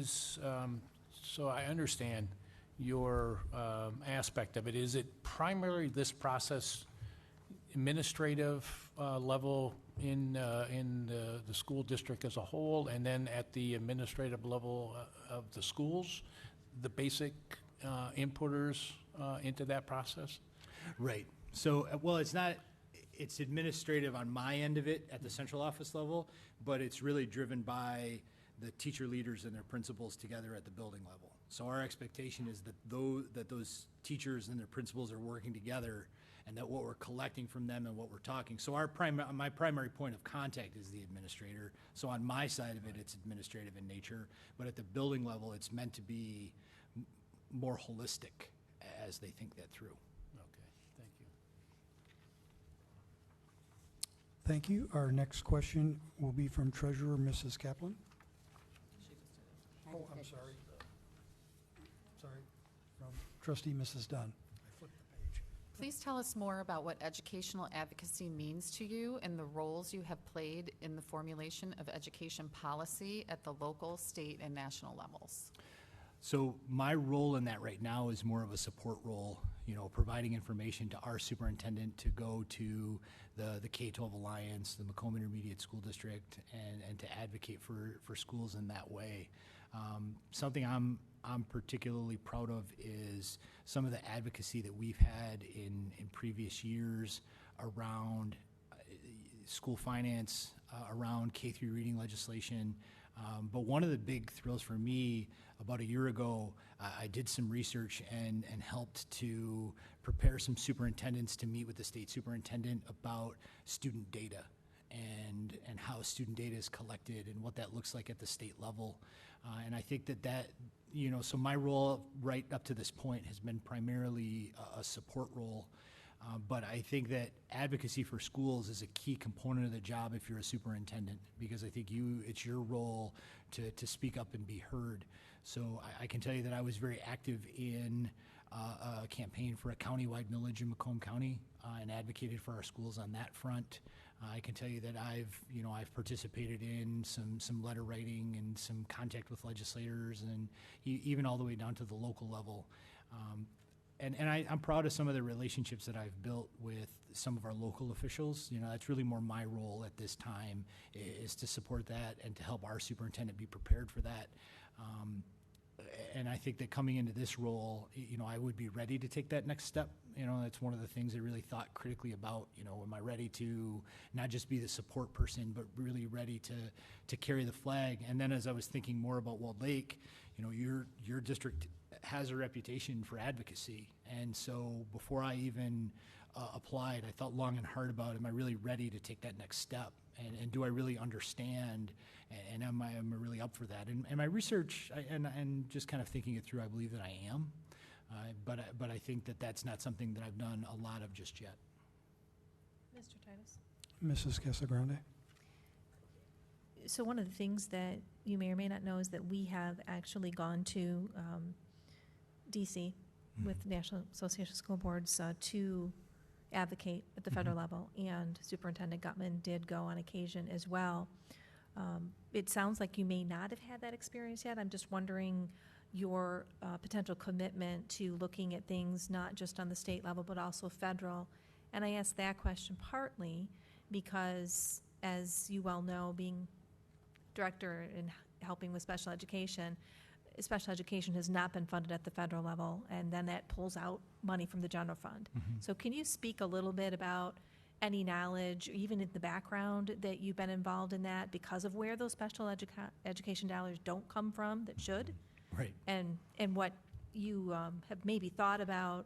so I understand your aspect of it. Is it primarily this process administrative level in the school district as a whole, and then at the administrative level of the schools, the basic inputters into that process? Right. So, well, it's administrative on my end of it at the central office level, but it's really driven by the teacher leaders and their principals together at the building level. So our expectation is that those teachers and their principals are working together, and that what we're collecting from them and what we're talking. So my primary point of contact is the administrator. So on my side of it, it's administrative in nature, but at the building level, it's meant to be more holistic as they think that through. Okay, thank you. Thank you. Our next question will be from Treasurer Mrs. Kaplan. Oh, I'm sorry. Sorry. From Trustee Mrs. Dunn. I flipped the page. Please tell us more about what educational advocacy means to you and the roles you have played in the formulation of education policy at the local, state, and national levels. So my role in that right now is more of a support role, providing information to our superintendent to go to the K-12 Alliance, the Macomb Intermediate School District, and to advocate for schools in that way. Something I'm particularly proud of is some of the advocacy that we've had in previous years around school finance, around K-3 reading legislation. But one of the big thrills for me, about a year ago, I did some research and helped to prepare some superintendents to meet with the state superintendent about student data and how student data is collected and what that looks like at the state level. And I think that so my role right up to this point has been primarily a support role. But I think that advocacy for schools is a key component of the job if you're a superintendent, because I think it's your role to speak up and be heard. So I can tell you that I was very active in a campaign for a countywide millage in Macomb County and advocated for our schools on that front. I can tell you that I've participated in some letter writing and some contact with legislators, and even all the way down to the local level. And I'm proud of some of the relationships that I've built with some of our local officials. That's really more my role at this time, is to support that and to help our superintendent be prepared for that. And I think that coming into this role, I would be ready to take that next step. That's one of the things I really thought critically about. Am I ready to not just be the support person, but really ready to carry the flag? And then as I was thinking more about Walled Lake, your district has a reputation for advocacy. And so before I even applied, I thought long and hard about, am I really ready to take that next step? And do I really understand? And am I really up for that? And my research, and just kind of thinking it through, I believe that I am. But I think that that's not something that I've done a lot of just yet. Mr. Titus? Mrs. Casagrande? So one of the things that you may or may not know is that we have actually gone to DC with National Association of School Boards to advocate at the federal level, and Superintendent Gutman did go on occasion as well. It sounds like you may not have had that experience yet. I'm just wondering your potential commitment to looking at things not just on the state level but also federal. And I ask that question partly because, as you well know, being director in helping with special education has not been funded at the federal level, and then that pulls out money from the general fund. So can you speak a little bit about any knowledge, even in the background, that you've been involved in that because of where those special education dollars don't come from that should? Right. And what you have maybe thought about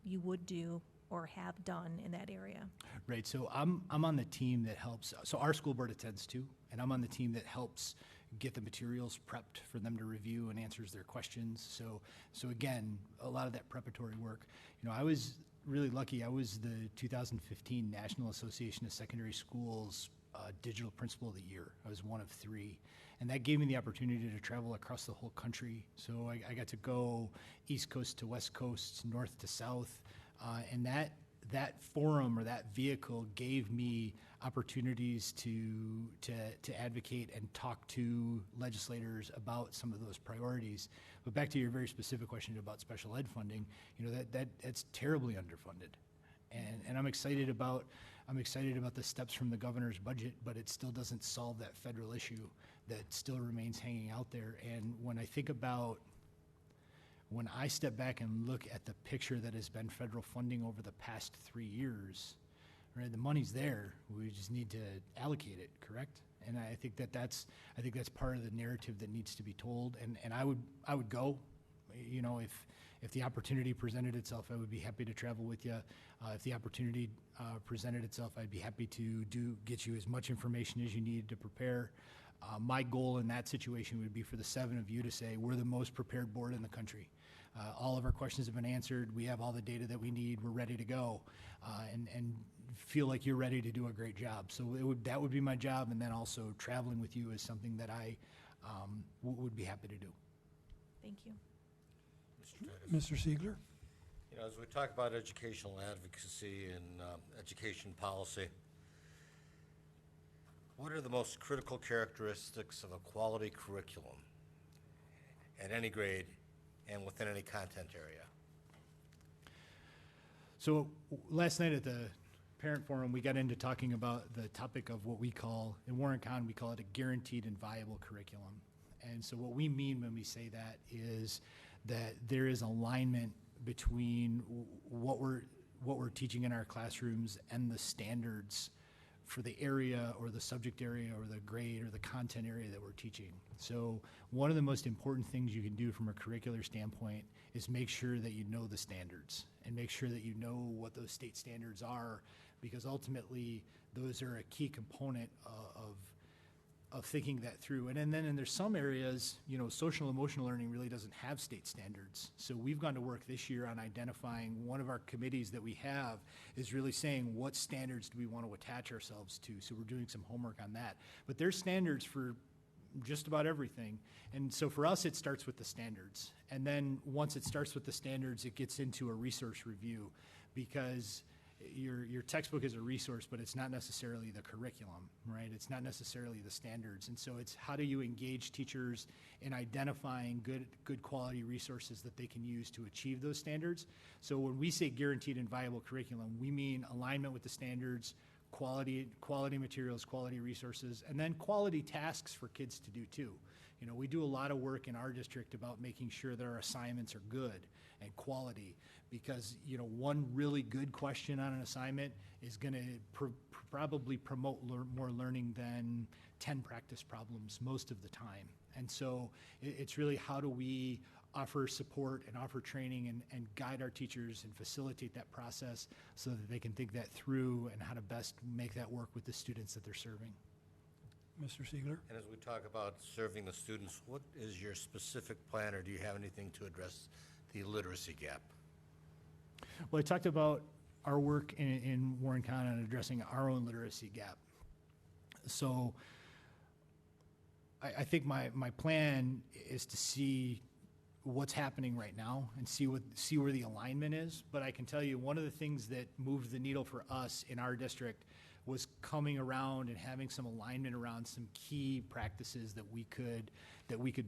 you would do or have done in that area? Right. So I'm on the team that helps. So our school board attends too, and I'm on the team that helps get the materials prepped for them to review and answers their questions. So again, a lot of that preparatory work. You know, I was really lucky. I was the 2015 National Association of Secondary Schools Digital Principal of the Year. I was one of 3. And that gave me the opportunity to travel across the whole country. So I got to go East Coast to West Coast, North to South. And that forum or that vehicle gave me opportunities to advocate and talk to legislators about some of those priorities. But back to your very specific question about special ed funding, you know, that's terribly underfunded. And I'm excited about the steps from the governor's budget, but it still doesn't solve that federal issue that still remains hanging out there. And when I step back and look at the picture that has been federal funding over the past 3 years, right, the money's there. We just need to allocate it, correct? And I think that's part of the narrative that needs to be told. And I would go, you know, if the opportunity presented itself, I would be happy to travel with you. If the opportunity presented itself, I'd be happy to get you as much information as you need to prepare. My goal in that situation would be for the 7 of you to say, we're the most prepared board in the country. All of our questions have been answered. We have all the data that we need. We're ready to go, and feel like you're ready to do a great job. So that would be my job, and then also traveling with you is something that I would be happy to do. Thank you. Mr. Siegler? You know, as we talk about educational advocacy and education policy, what are the most critical characteristics of a quality curriculum at any grade and within any content area? So last night at the parent forum, we got into talking about the topic of what we call, in Warren Con, we call it a guaranteed and viable curriculum. And so what we mean when we say that is that there is alignment between what we're teaching in our classrooms and the standards for the area or the subject area or the grade or the content area that we're teaching. So one of the most important things you can do from a curricular standpoint is make sure that you know the standards and make sure that you know what those state standards are, because ultimately those are a key component of thinking that through. And then there's some areas, you know, social emotional learning really doesn't have state standards. So we've gone to work this year on identifying, one of our committees that we have is really saying what standards do we want to attach ourselves to. So we're doing some homework on that. But there's standards for just about everything. And so for us, it starts with the standards. And then once it starts with the standards, it gets into a resource review, because your textbook is a resource, but it's not necessarily the curriculum, right? It's not necessarily the standards. And so it's how do you engage teachers in identifying good quality resources that they can use to achieve those standards. So when we say guaranteed and viable curriculum, we mean alignment with the standards, quality materials, quality resources, and then quality tasks for kids to do too. You know, we do a lot of work in our district about making sure that our assignments are good and quality, because, you know, one really good question on an assignment is going to probably promote more learning than 10 practice problems most of the time. And so it's really how do we offer support and offer training and guide our teachers and facilitate that process so that they can think that through and how to best make that work with the students that they're serving. Mr. Siegler? And as we talk about serving the students, what is your specific plan, or do you have anything to address the literacy gap? Well, I talked about our work in Warren County on addressing our own literacy gap. So I think my plan is to see what's happening right now and see where the alignment is. But I can tell you one of the things that moved the needle for us in our district was coming around and having some alignment around some key practices that we could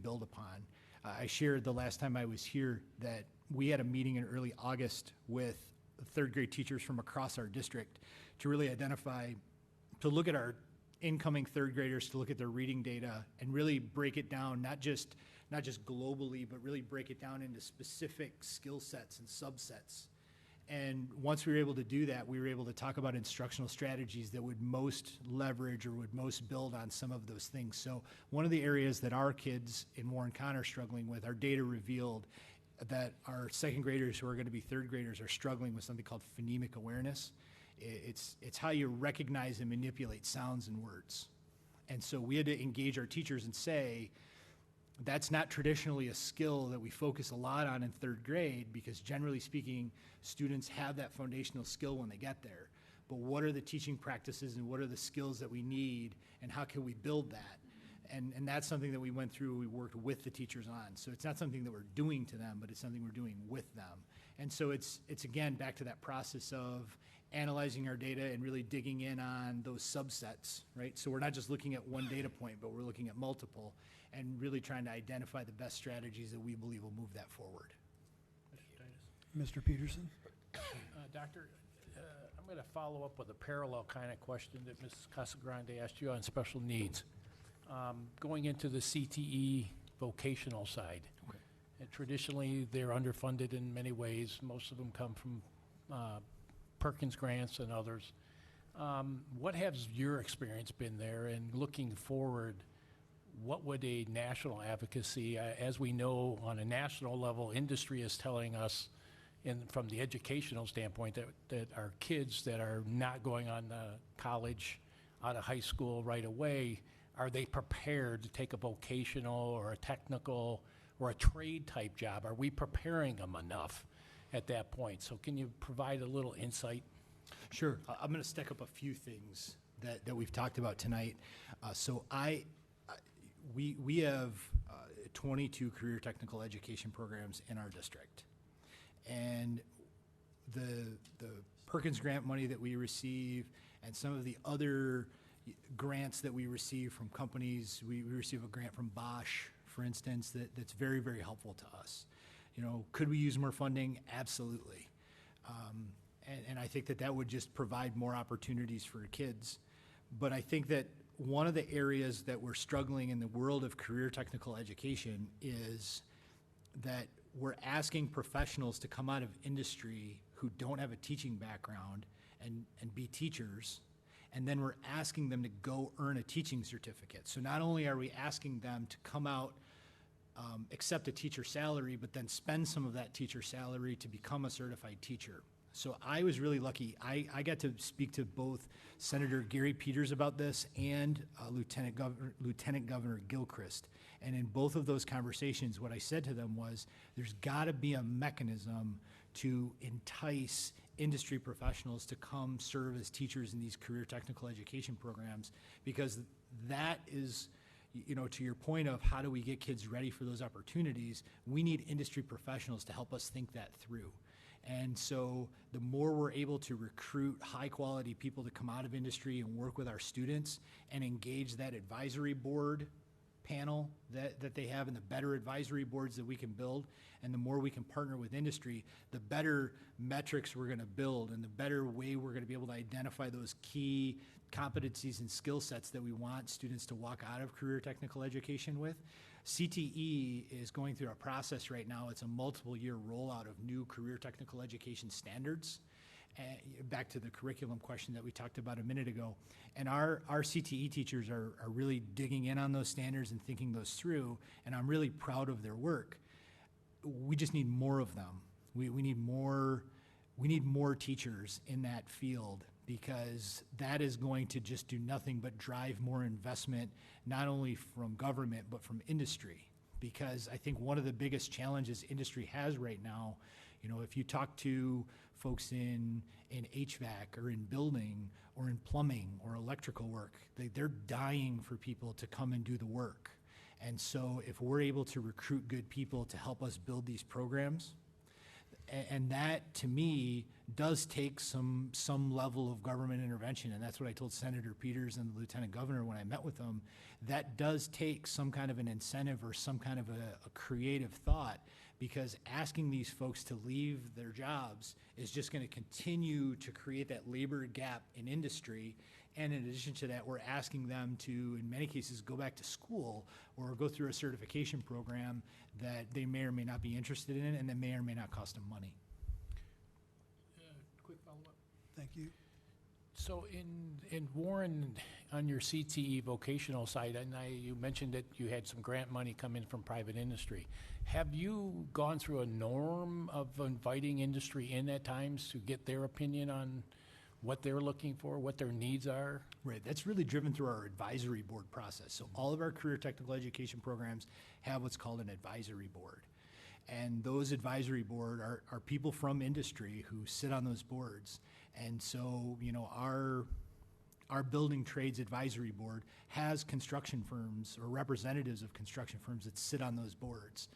build upon. I shared the last time I was here that we had a meeting in early August with third grade teachers from across our district to really identify, to look at our incoming third graders, to look at their reading data and really break it down, not just globally, but really break it down into specific skill sets and subsets. And once we were able to do that, we were able to talk about instructional strategies that would most leverage or would most build on some of those things. So one of the areas that our kids in Warren County are struggling with, our data revealed that our second graders who are going to be third graders are struggling with something called phonemic awareness. It's how you recognize and manipulate sounds and words. And so we had to engage our teachers and say, that's not traditionally a skill that we focus a lot on in third grade, because generally speaking, students have that foundational skill when they get there. But what are the teaching practices and what are the skills that we need, and how can we build that? And that's something that we went through, we worked with the teachers on. So it's not something that we're doing to them, but it's something we're doing with them. And so it's again, back to that process of analyzing our data and really digging in on those subsets, right? So we're not just looking at one data point, but we're looking at multiple and really trying to identify the best strategies that we believe will move that forward. Mr. Peterson? Doctor, I'm going to follow up with a parallel kind of question that Mrs. Casagrande asked you on special needs. Going into the CTE vocational side. Okay. And traditionally, they're underfunded in many ways. Most of them come from Perkins grants and others. What has your experience been there? And looking forward, what would a national advocacy, as we know on a national level, industry is telling us from the educational standpoint that our kids that are not going on college out of high school right away, are they prepared to take a vocational or a technical or a trade type job? Are we preparing them enough at that point? So can you provide a little insight? Sure. I'm going to stack up a few things that we've talked about tonight. We have 22 career technical education programs in our district. And the Perkins grant money that we receive and some of the other grants that we receive from companies, we receive a grant from Bosch, for instance, that's very, very helpful to us. You know, could we use more funding? Absolutely. And I think that would just provide more opportunities for kids. But I think that one of the areas that we're struggling in the world of career technical education is that we're asking professionals to come out of industry who don't have a teaching background and be teachers, and then we're asking them to go earn a teaching certificate. So not only are we asking them to come out, accept a teacher salary, but then spend some of that teacher salary to become a certified teacher. So I was really lucky. I got to speak to both Senator Gary Peters about this and Lieutenant Governor Gilchrist. And in both of those conversations, what I said to them was, there's got to be a mechanism to entice industry professionals to come serve as teachers in these career technical education programs, because that is, you know, to your point of how do we get kids ready for those opportunities, we need industry professionals to help us think that through. And so the more we're able to recruit high-quality people to come out of industry and work with our students and engage that advisory board panel that they have, and the better advisory boards that we can build, and the more we can partner with industry, the better metrics we're going to build and the better way we're going to be able to identify those key competencies and skill sets that we want students to walk out of career technical education with. CTE is going through a process right now. It's a multiple-year rollout of new career technical education standards. Back to the curriculum question that we talked about a minute ago. And our CTE teachers are really digging in on those standards and thinking those through, and I'm really proud of their work. We just need more of them. We need more teachers in that field, because that is going to just do nothing but drive more investment, not only from government, but from industry. Because I think one of the biggest challenges industry has right now, you know, if you talk to folks in HVAC or in building or in plumbing or electrical work, they're dying for people to come and do the work. And so if we're able to recruit good people to help us build these programs, and that, to me, does take some level of government intervention, and that's what I told Senator Peters and the Lieutenant Governor when I met with them. That does take some kind of an incentive or some kind of a creative thought, because asking these folks to leave their jobs is just going to continue to create that labor gap in industry. And in addition to that, we're asking them to, in many cases, go back to school or go through a certification program that they may or may not be interested in, and that may or may not cost them money. Quick follow-up. Thank you. So in Warren, on your CTE vocational side, and you mentioned that you had some grant money come in from private industry. Have you gone through a norm of inviting industry in at times to get their opinion on what they're looking for, what their needs are? Right, that's really driven through our advisory board process. So all of our career technical education programs have what's called an advisory board. And those advisory board are people from industry who sit on those boards. And so, you know, our building trades advisory board has construction firms or representatives of construction firms that sit on those boards.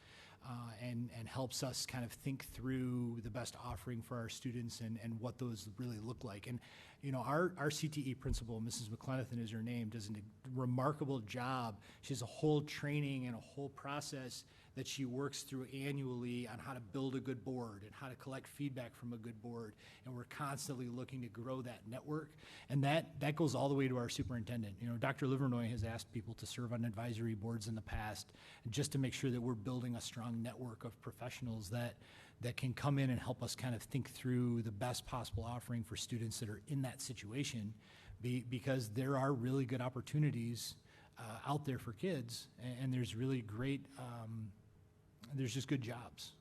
And helps us kind of think through the best offering for our students and what those really look like. And, you know, our CTE principal, Mrs. McLenathan is her name, does a remarkable job. She has a whole training and a whole process that she works through annually on how to build a good board and how to collect feedback from a good board. And we're constantly looking to grow that network. And that goes all the way to our superintendent. You know, Dr. Livernoy has asked people to serve on advisory boards in the past, just to make sure that we're building a strong network of professionals that can come in and help us kind of think through the best possible offering for students that are in that situation, because there are really good opportunities out there for kids, and there's really great, there's just good jobs.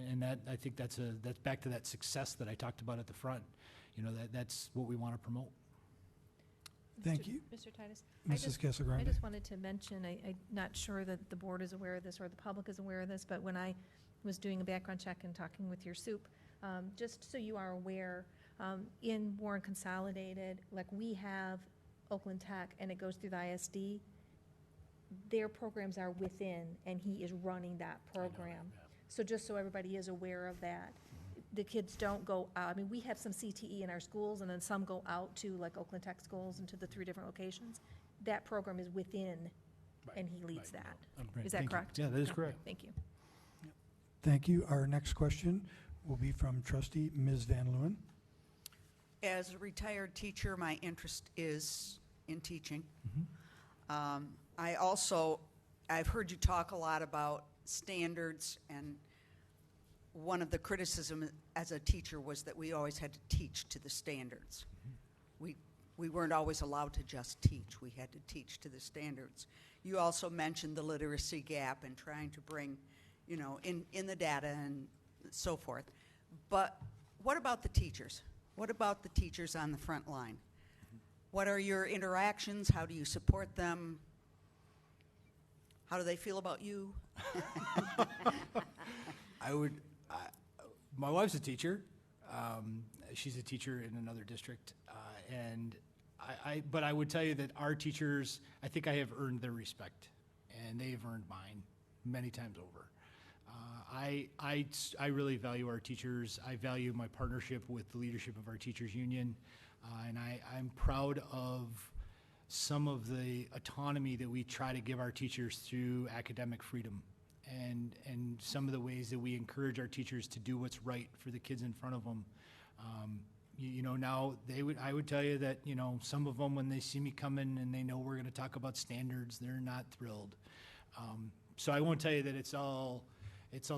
And that, I think that's back to that success that I talked about at the front. You know, that's what we want to promote. Thank you. Mr. Titus? Mrs. I Casagrande. just wanted to mention, I'm not sure that the board is aware of this or the public is aware of this, but when I was doing a background check and talking with your soup, just so you are aware, in Warren Consolidated, like we have Oakland Tech and it goes through the ISD, their programs are within and he is running that program. So just so everybody is aware of that. The kids don't go out. I mean, we have some CTE in our schools, and then some go out to like Oakland Tech schools and to the 3 different locations. That program is within, and he leads Right. that. Great, Is that thank you. correct? Yeah, that is Okay, correct. Thank you. Thank you. Our next question will be from trustee Ms. Van Leeuwen. As a retired teacher, my interest is in teaching. I've heard you talk a lot about standards, and one of the criticism as a teacher was that we always had to teach to the standards. We weren't always allowed to just teach. We had to teach to the standards. You also mentioned the literacy gap and trying to bring, you know, in the data and so forth. But what about the teachers? What about the teachers on the front line? What are your interactions? How do you support them? How do they feel about you? My wife's a teacher. She's a teacher in another district, but I would tell you that our teachers, I think I have earned their respect, and they've earned mine many times over. I really value our teachers. I value my partnership with the leadership of our teachers union, and I'm proud of some of the autonomy that we try to give our teachers through academic freedom, and some of the ways that we encourage our teachers to do what's right for the kids in front of them. You know, now I would tell you that, you know, some of them, when they see me coming and they know we're going to talk about standards, they're not thrilled. So I won't tell you that it's all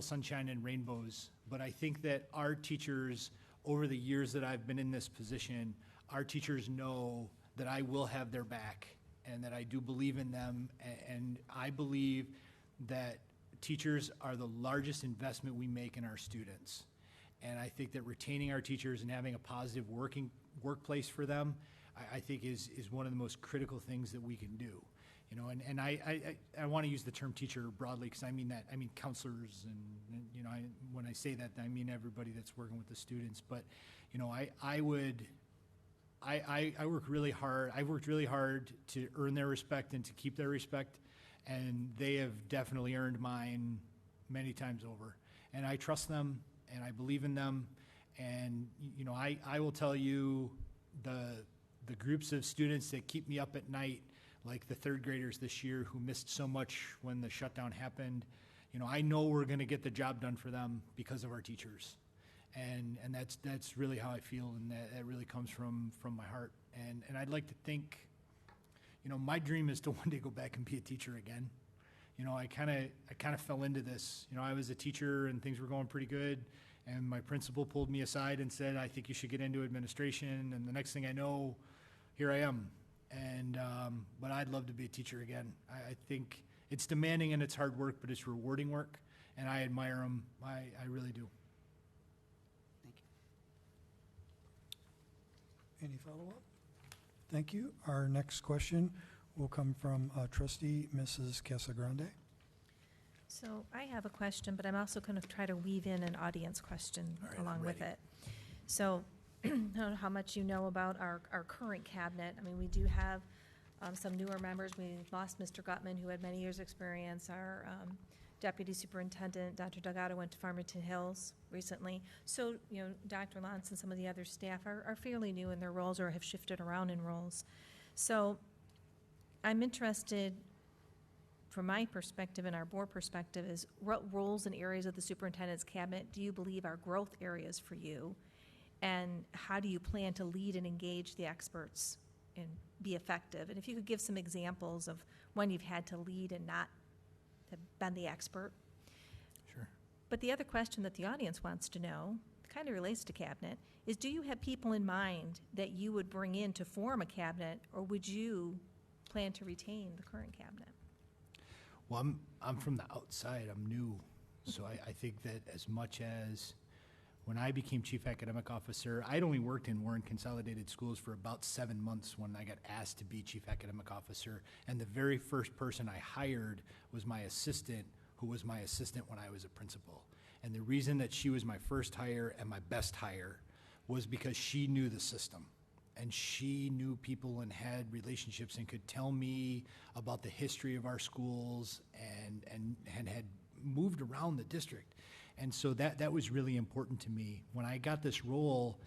sunshine and rainbows, but I think that our teachers, over the years that I've been in this position, our teachers know that I will have their back and that I do believe in them, and I believe that teachers are the largest investment we make in our students. And I think that retaining our teachers and having a positive workplace for them, I think is one of the most critical things that we can do. You know, and I want to use the term teacher broadly, because I mean counselors, and you know, when I say that, I mean everybody that's working with the students. But, you know, I work really hard. I've worked really hard to earn their respect and to keep their respect, and they have definitely earned mine many times over. And I trust them, and I believe in them, and you know, I will tell you, the groups of students that keep me up at night, like the 3rd graders this year who missed so much when the shutdown happened, you know, I know we're going to get the job done for them because of our teachers. And that's really how I feel, and that really comes from my heart. And I'd like to think, you know, my dream is to one day go back and be a teacher again. You know, I kind of fell into this. You know, I was a teacher and things were going pretty good, and my principal pulled me aside and said, I think you should get into administration. And the next thing I know, here I am. And but I'd love to be a teacher again. I think it's demanding and it's hard work, but it's rewarding work, and I admire them. I really do. Thank you. Any follow-up? Thank you. Our next question will come from trustee Mrs. Casagrande. So I have a question, but I'm also going to try to weave in an audience question All right, I'm along with ready. it. So I don't know how much you know about our current cabinet. I mean, we do have some newer members. We lost Mr. Gutman, who had many years' experience. Our Deputy Superintendent, Dr. Delgado, went to Farmington Hills recently. So, you know, Dr. Lantz and some of the other staff are fairly new in their roles or have shifted around in roles. So I'm interested, from my perspective and our board perspective, is what roles and areas of the superintendent's cabinet do you believe are growth areas for you? And how do you plan to lead and engage the experts and be effective? And if you could give some examples of when you've had to lead and not have been the expert. Sure. But the other question that the audience wants to know, kind of relates to cabinet, is do you have people in mind that you would bring in to form a cabinet, or would you plan to retain the current cabinet? Well, I'm from the outside, I'm new, so I think that as much as when I became chief academic officer, I'd only worked in Warren Consolidated Schools for about 7 months when I got asked to be chief academic officer, and the very first person I hired was my assistant, who was my assistant when I was a principal. And the reason that she was my first hire and my best hire was because she knew the system. And she knew people and had relationships and could tell me about the history of our schools and had moved around the district. And so that was really important to me. When I got this role,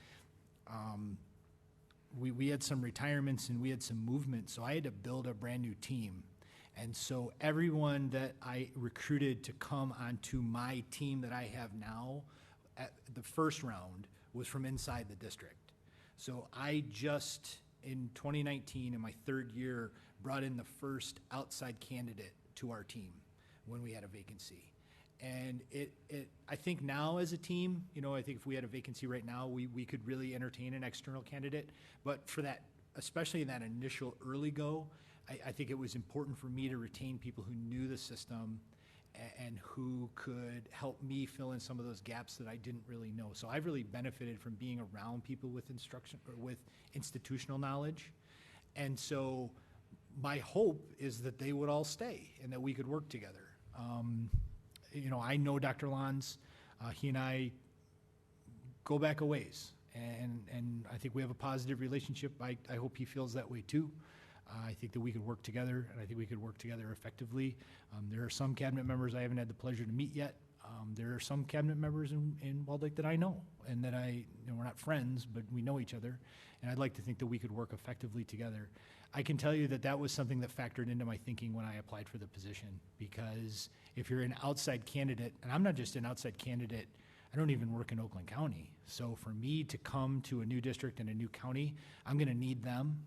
we had some retirements and we had some movement, so I had to build a brand new team. And so everyone that I recruited to come onto my team that I have now, at the first round, was from inside the district. So I just, in 2019, in my third year, brought in the first outside candidate to our team when we had a vacancy. And I think now as a team, you know, I think if we had a vacancy right now, we could really entertain an external candidate. But for that, especially in that initial early go, I think it was important for me to retain people who knew the system and who could help me fill in some of those gaps that I didn't really know. So I've really benefited from being around people with instruction or with institutional knowledge. And so my hope is that they would all stay and that we could work together. You know, I know Dr. Lantz, he and I go back a ways, and I think we have a positive relationship. I hope he feels that way too. I think that we could work together, and I think we could work together effectively. There are some cabinet members I haven't had the pleasure to meet yet. There are some cabinet members in Walled Lake that I know, and that you know, we're not friends, but we know each other, and I'd like to think that we could work effectively together. I can tell you that that was something that factored into my thinking when I applied for the position, because if you're an outside candidate, and I'm not just an outside candidate, I don't even work in Oakland County. So for me to come to a new district and a new county, I'm gonna need them.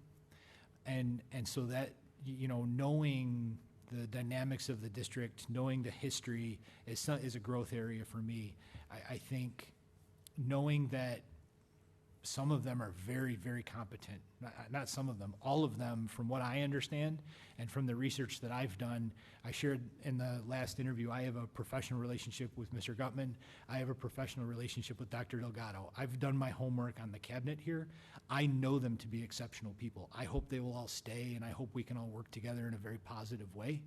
And so that, you know, knowing the dynamics of the district, knowing the history is a growth area for me. I think knowing that some of them are very, very competent, not some of them, all of them, from what I understand and from the research that I've done. I shared in the last interview, I have a professional relationship with Mr. Gutman. I have a professional relationship with Dr. Delgado. I've done my homework on the cabinet here. I know them to be exceptional people. I hope they will all stay, and I hope we can all work together in a very positive way.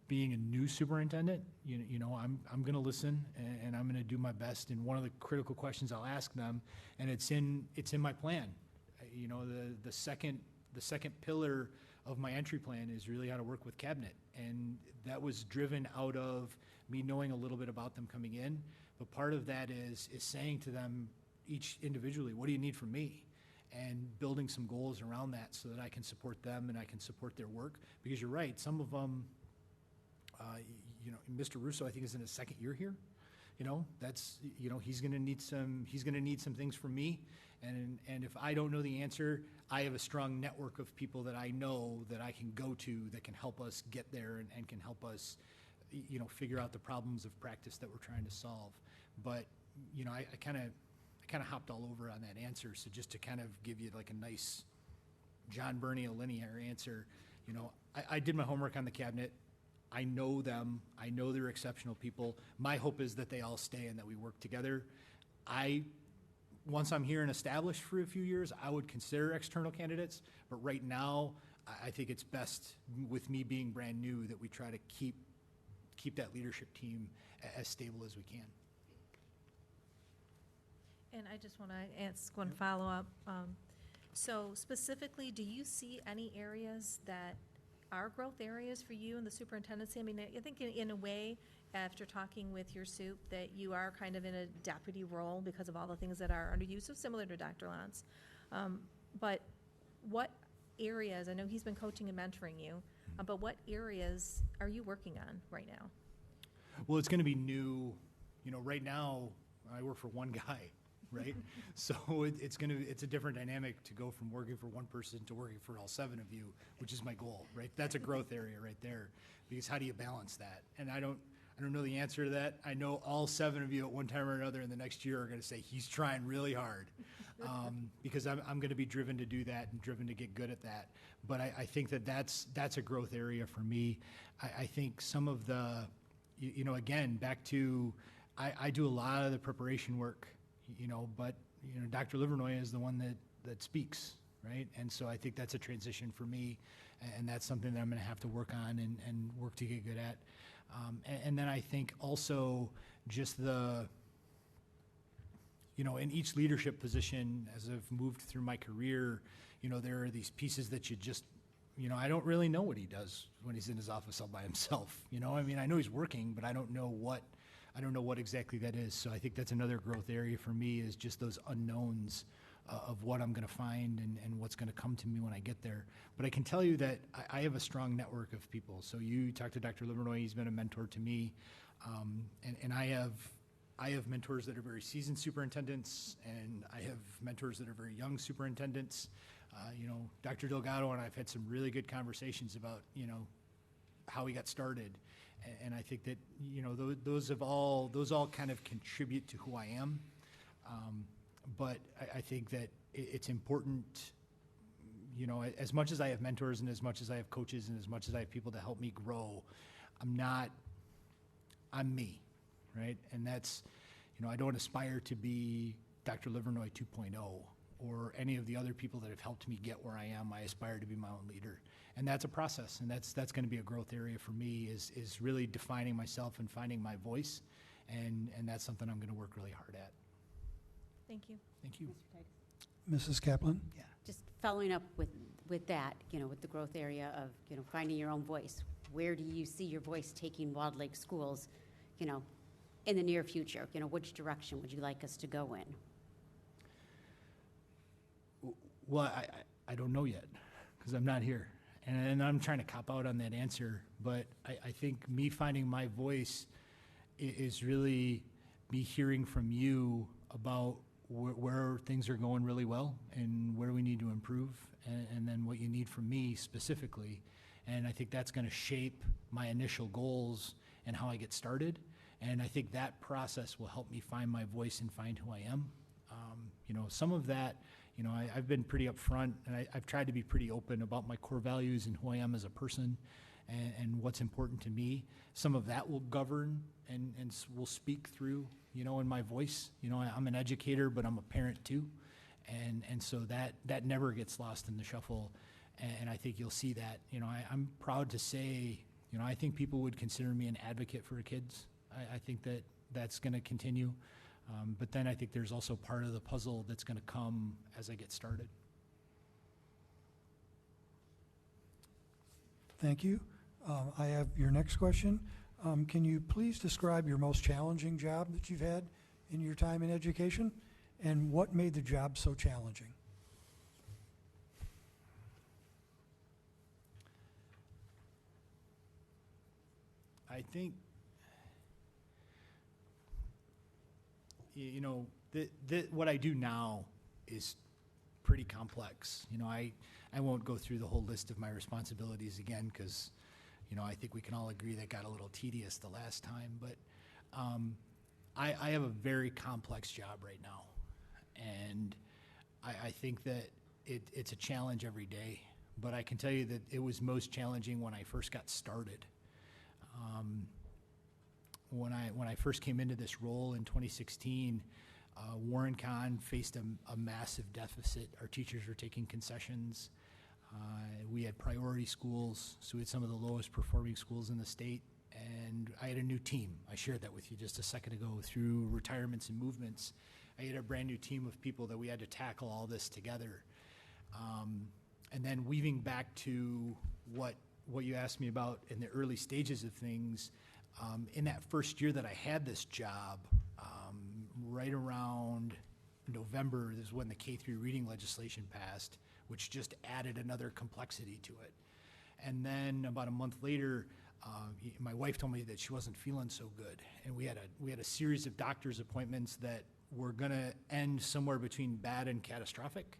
Being a new superintendent, you know, I'm going to listen and I'm going to do my best. And one of the critical questions I'll ask them, and it's in my plan. You know, the second pillar of my entry plan is really how to work with cabinet, and that was driven out of me knowing a little bit about them coming in. But part of that is saying to them each individually, what do you need from me? And building some goals around that so that I can support them and I can support their work. Because you're right, some of them. You know, Mr. Russo, I think, is in his second year here. You know, that's, you know, he's going to need some things from me. And if I don't know the answer, I have a strong network of people that I know that I can go to that can help us get there and can help us, you know, figure out the problems of practice that we're trying to solve. But, you know, I kind of hopped all over on that answer. So just to kind of give you like a nice John Bernia linear answer, you know, I did my homework on the cabinet. I know them. I know they're exceptional people. My hope is that they all stay and that we work together. I once I'm here and established for a few years, I would consider external candidates. But right now, I think it's best, with me being brand new, that we try to keep that leadership team as stable as we can. And I just want to ask one follow-up. So specifically, do you see any areas that are growth areas for you in the superintendency? I mean, I think in a way, after talking with your soup, that you are kind of in a deputy role because of all the things that are under you, so similar to Dr. Lance. But what areas, I know he's been coaching and mentoring you, but what areas are you working on right now? Well, it's going to be new. You know, right now, I work for one guy, right? So it's a different dynamic to go from working for one person to working for all 7 of you, which is my goal, right? That's a growth area right there, because how do you balance that? And I don't know the answer to that. I know all 7 of you at one time or another in the next year are going to say, he's trying really hard, because I'm going to be driven to do that and driven to get good at that. But I think that's a growth area for me. I think some of the, you know, again, back to, I do a lot of the preparation work, you know, but, you know, Dr. Livernoy is the one that speaks, right? And so I think that's a transition for me, and that's something that I'm going to have to work on and work to get good at. And then I think also just the, you know, in each leadership position, as I've moved through my career, you know, there are these pieces that you just, you know, I don't really know what he does when he's in his office all by himself. You know, I mean, I know he's working, but I don't know what exactly that is. So I think that's another growth area for me, is just those unknowns of what I'm going to find and what's going to come to me when I get there. But I can tell you that I have a strong network of people. So you talked to Dr. Livernoy, he's been a mentor to me. And I have mentors that are very seasoned superintendents, and I have mentors that are very young superintendents. You know, Dr. Delgado and I have had some really good conversations about, you know, how he got started. And I think that, you know, those all kind of contribute to who I am. But I think that it's important, you know, as much as I have mentors and as much as I have coaches and as much as I have people to help me grow, I'm me, right? And that's, you know, I don't aspire to be Dr. Livernoy 2.0 or any of the other people that have helped me get where I am. I aspire to be my own leader. And that's a process, and that's going to be a growth area for me, is really defining myself and finding my voice, and that's something I'm going to work really hard at. Thank you. Thank you. Mrs. Kaplan? Yeah. Just following up with that, you know, with the growth area of, you know, finding your own voice. Where do you see your voice taking Walled Lake Schools, you know, in the near future? You know, which direction would you like us to go in? Well, I don't know yet, because I'm not here. And I'm trying to cop out on that answer. But I think me finding my voice is really me hearing from you about where things are going really well and where we need to improve, and then what you need from me specifically. And I think that's going to shape my initial goals and how I get started. And I think that process will help me find my voice and find who I am. You know, some of that, you know, I've been pretty upfront, and I've tried to be pretty open about my core values and who I am as a person and what's important to me. Some of that will govern and will speak through, you know, in my voice. You know, I'm an educator, but I'm a parent too. And so that never gets lost in the shuffle. And I think you'll see that. You know, I'm proud to say, you know, I think people would consider me an advocate for kids. I think that's going to continue. But then I think there's also part of the puzzle that's going to come as I get started. Thank you. I have your next question. Can you please describe your most challenging job that you've had in your time in education, and what made the job so challenging? I think, you know, what I do now is pretty complex. You know, I won't go through the whole list of my responsibilities again, because, you know, I think we can all agree that got a little tedious the last time. But I have a very complex job right now, and I think that it's a challenge every day. But I can tell you that it was most challenging when I first got started. When I first came into this role in 2016, Warren Con faced a massive deficit. Our teachers were taking concessions. We had priority schools, so we had some of the lowest performing schools in the state. And I had a new team. I shared that with you just a second ago. Through retirements and movements, I had a brand new team of people that we had to tackle all this together. And then weaving back to what you asked me about in the early stages of things, in that first year that I had this job, right around November is when the K-3 reading legislation passed, which just added another complexity to it. And then about a month later, my wife told me that she wasn't feeling so good, and we had a series of doctor's appointments that were going to end somewhere between bad and catastrophic,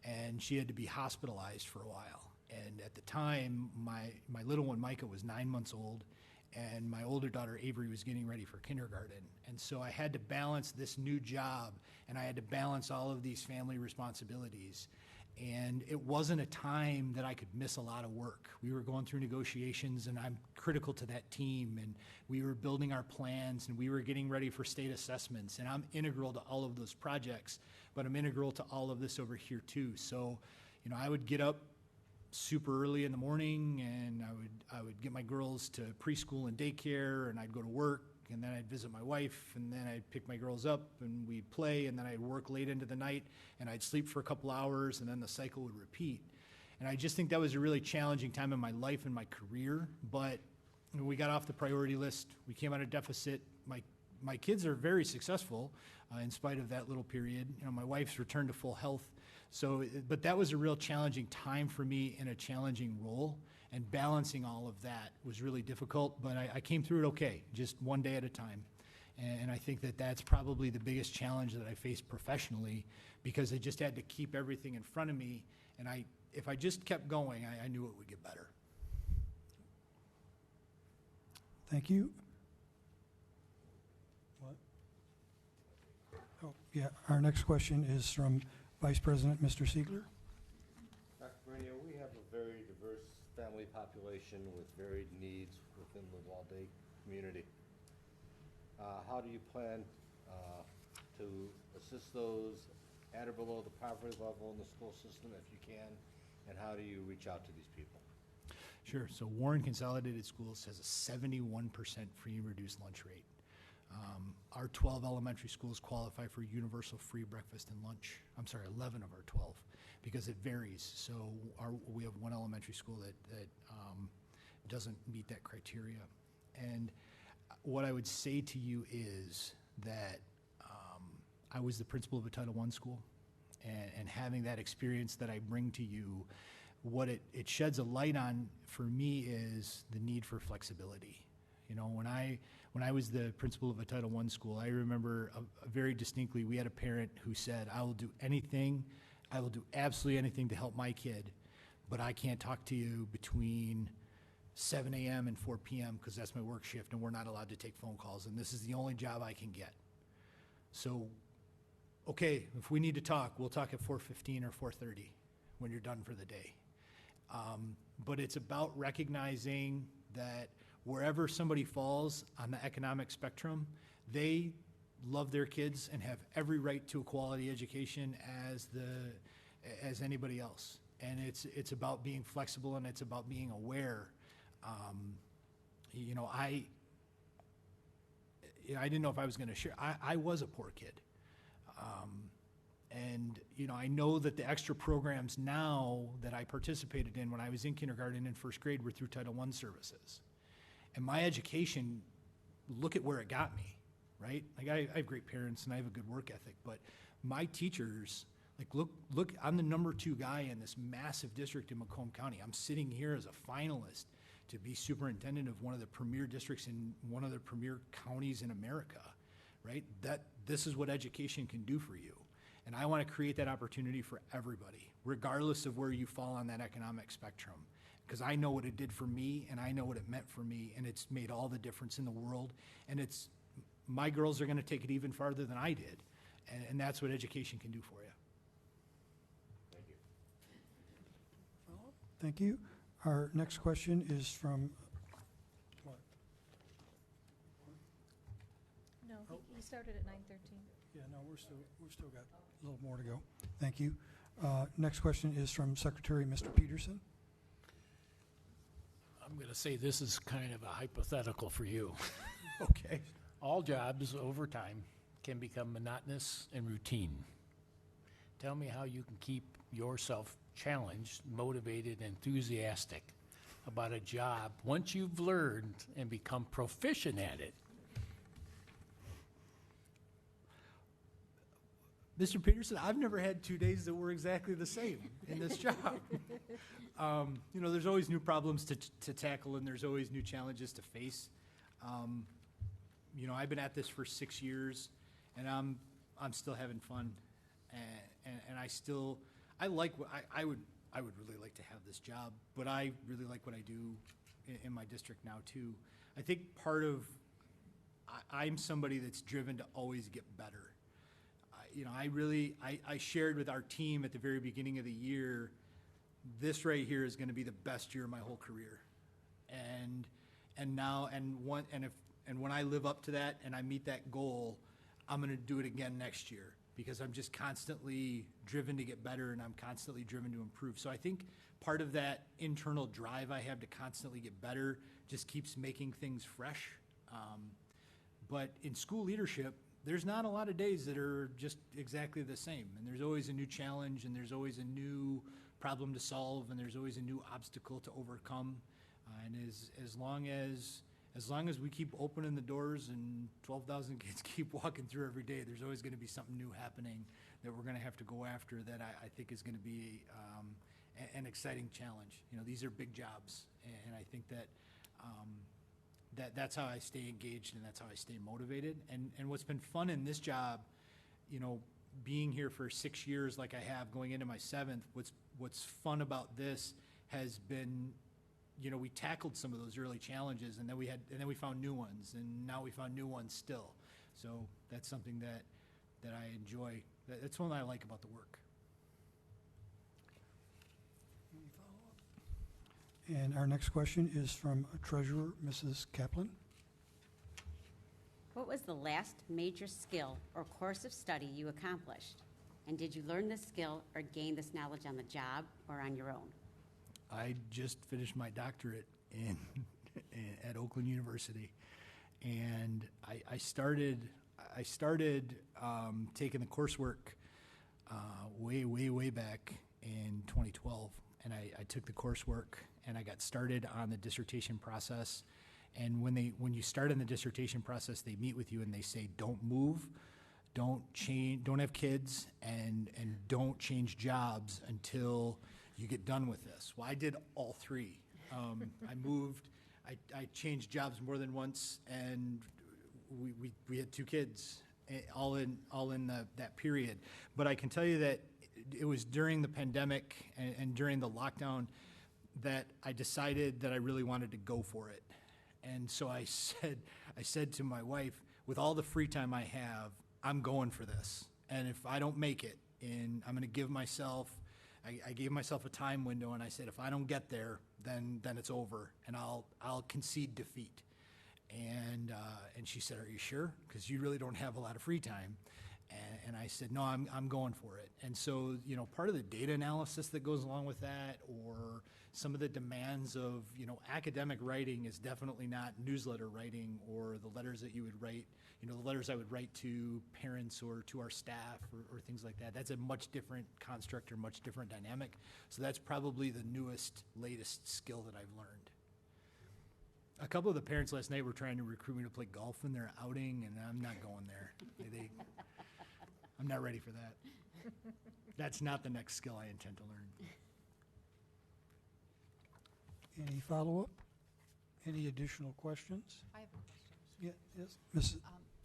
and she had to be hospitalized for a while. And at the time, my little one Micah was 9 months old, and my older daughter Avery was getting ready for kindergarten. And so I had to balance this new job, and I had to balance all of these family responsibilities. And it wasn't a time that I could miss a lot of work. We were going through negotiations, and I'm critical to that team, and we were building our plans, and we were getting ready for state assessments, and I'm integral to all of those projects, but I'm integral to all of this over here too. So, I would get up super early in the morning, and I would get my girls to preschool and daycare, and I'd go to work, and then I'd visit my wife, and then I'd pick my girls up, and we'd play, and then I'd work late into the night, and I'd sleep for a couple hours, and then the cycle would repeat. And I just think that was a really challenging time in my life and my career, but we got off the priority list. We came out of deficit. My kids are very successful in spite of that little period. My wife's returned to full health. So, but that was a real challenging time for me in a challenging role, and balancing all of that was really difficult, but I came through it okay, just one day at a time. And I think that that's probably the biggest challenge that I faced professionally, because I just had to keep everything in front of me, and if I just kept going, I knew it would get better. Thank you. What? Oh, yeah, our next question is from Vice President, Mr. Siegler. Dr. Bernia, we have a very diverse family population with varied needs within the Walday community. How do you plan to assist those at or below the poverty level in the school system if you can, and how do you reach out to these people? Sure. So Warren Consolidated Schools has a 71% free and reduced lunch rate. Our 12 elementary schools qualify for universal free breakfast and lunch. I'm sorry, 11 of our 12, because it varies. So we have one elementary school that doesn't meet that criteria. And what I would say to you is that I was the principal of a Title I school, and having that experience that I bring to you, what it sheds a light on for me is the need for flexibility. When I was the principal of a Title I school, I remember very distinctly, we had a parent who said, I will do absolutely anything to help my kid, but I can't talk to you between 7 a.m. and 4 p.m. because that's my work shift, and we're not allowed to take phone calls, and this is the only job I can get. So, okay, if we need to talk, we'll talk at 4:15 or 4:30 when you're done for the day. But it's about recognizing that wherever somebody falls on the economic spectrum, they love their kids and have every right to a quality education as anybody else. And it's about being flexible, and it's about being aware. I didn't know if I was going to share. I was a poor kid. And I know that the extra programs now that I participated in when I was in kindergarten and first grade were through Title I services. And my education, look at where it got me, right? Like I have great parents and I have a good work ethic, but my teachers, look, I'm the number 2 guy in this massive district in Macomb County. I'm sitting here as a finalist to be superintendent of one of the premier districts in one of the premier counties in America, right? This is what education can do for you. And I want to create that opportunity for everybody, regardless of where you fall on that economic spectrum. Because I know what it did for me, and I know what it meant for me, and it's made all the difference in the world. And my girls are going to take it even farther than I did. And that's what education can do for you. Thank you. Thank you. Our next question is from, No, he started at 9:13. yeah, Yeah, no, we've still got a little more to go. Thank you. Next question is from Secretary Mr. Peterson. I'm going to say this is kind of a hypothetical for you. Okay. All jobs over time can become monotonous and routine. Tell me how you can keep yourself challenged, motivated, enthusiastic about a job once you've learned and become proficient at it. Mr. Peterson, I've never had 2 days that were exactly the same in this job. There's always new problems to tackle, and there's always new challenges to face. I've been at this for 6 years, and I'm still having fun, and I like what I would really like to have this job, but I really like what I do in my district now too. I think I'm somebody that's driven to always get better. I shared with our team at the very beginning of the year, this right here is going to be the best year of my whole career, and when I live up to that and I meet that goal, I'm going to do it again next year because I'm just constantly driven to get better and I'm constantly driven to improve. So I think part of that internal drive I have to constantly get better just keeps making things fresh. But in school leadership, there's not a lot of days that are just exactly the same. And there's always a new challenge, and there's always a new problem to solve, and there's always a new obstacle to overcome. And as long as we keep opening the doors and 12,000 kids keep walking through every day, there's always going to be something new happening that we're going to have to go after that I think is going to be an exciting challenge. These are big jobs, and I think that's how I stay engaged and that's how I stay motivated. And what's been fun in this job, being here for 6 years like I have, going into my 7th, what's fun about this has been, we tackled some of those early challenges, and then we found new ones, and now we found new ones still. So that's something that I enjoy. That's one I like about the work. And our next question is from Treasurer Mrs. Kaplan. What was the last major skill or course of study you accomplished? And did you learn this skill or gain this knowledge on the job or on your own? I just finished my doctorate at Oakland University, and I started taking the coursework way back in 2012, and I took the coursework and I got started on the dissertation process. And when you start in the dissertation process, they meet with you and they say, don't move, don't change, don't have kids, and don't change jobs until you get done with this. Well, I did all three. I moved, I changed jobs more than once, and we had 2 kids, all in that period. But I can tell you that it was during the pandemic and during the lockdown that I decided that I really wanted to go for it. And so I said to my wife, with all the free time I have, I'm going for this. And if I don't make it, I'm going to give myself, I gave myself a time window, and I said, if I don't get there, then it's over, and I'll concede defeat. And she said, are you sure? Because you really don't have a lot of free time. And I said, no, I'm going for it. And so, part of the data analysis that goes along with that, or some of the demands of, academic writing is definitely not newsletter writing or the letters that you would write, the letters I would write to parents or to our staff or things like that. That's a much different construct or much different dynamic. So that's probably the latest skill that I've learned. A couple of the parents last night were trying to recruit me to play golf in their outing, and I'm not going there. I'm not ready for that. That's not the next skill I intend to learn. Any follow-up? Any additional questions? I have a question. Yeah, yes, Mrs.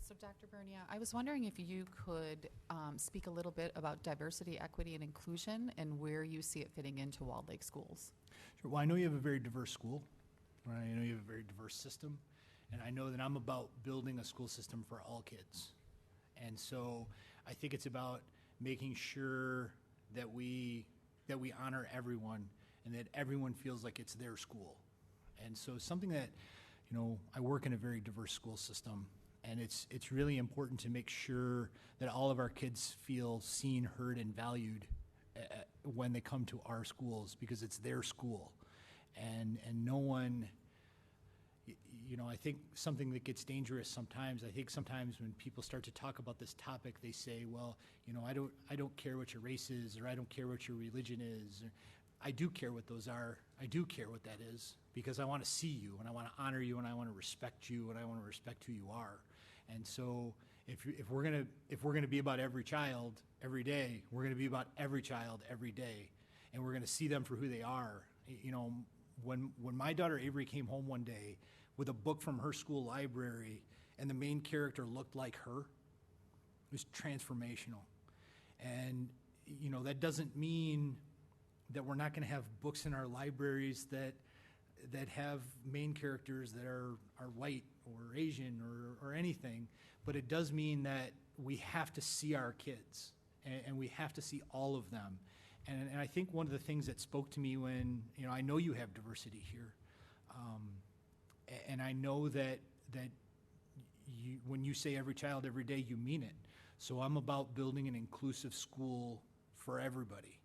So Dr. Bernia, I was wondering if you could speak a little bit about diversity, equity, and inclusion and where you see it fitting into Walled Lake schools. Sure. Well, I know you have a very diverse school. Right? I know you have a very diverse system. And I know that I'm about building a school system for all kids. And so I think it's about making sure that we honor everyone and that everyone feels like it's their school. And so something that, I work in a very diverse school system, And it's really important to make sure that all of our kids feel seen, heard, and valued when they come to our schools, because it's their school. And no one, I think something that gets dangerous sometimes, I think sometimes when people start to talk about this topic, they say, well, I don't care what your race is, or I don't care what your religion is. I do care what those are. I do care what that is, because I want to see you, and I want to honor you, and I want to respect you, and I want to respect who you are. And so if we're gonna be about every child every day, we're gonna be about every child every day, and we're gonna see them for who they are. When my daughter Avery came home one day with a book from her school library, and the main character looked like her, it was transformational. And that doesn't mean that we're not going to have books in our libraries that have main characters that are white or Asian or anything, but it does mean that we have to see our kids, and we have to see all of them. And I think one of the things that spoke to me when, I know you have diversity here, and I know that when you say every child every day, you mean it. So I'm about building an inclusive school for everybody,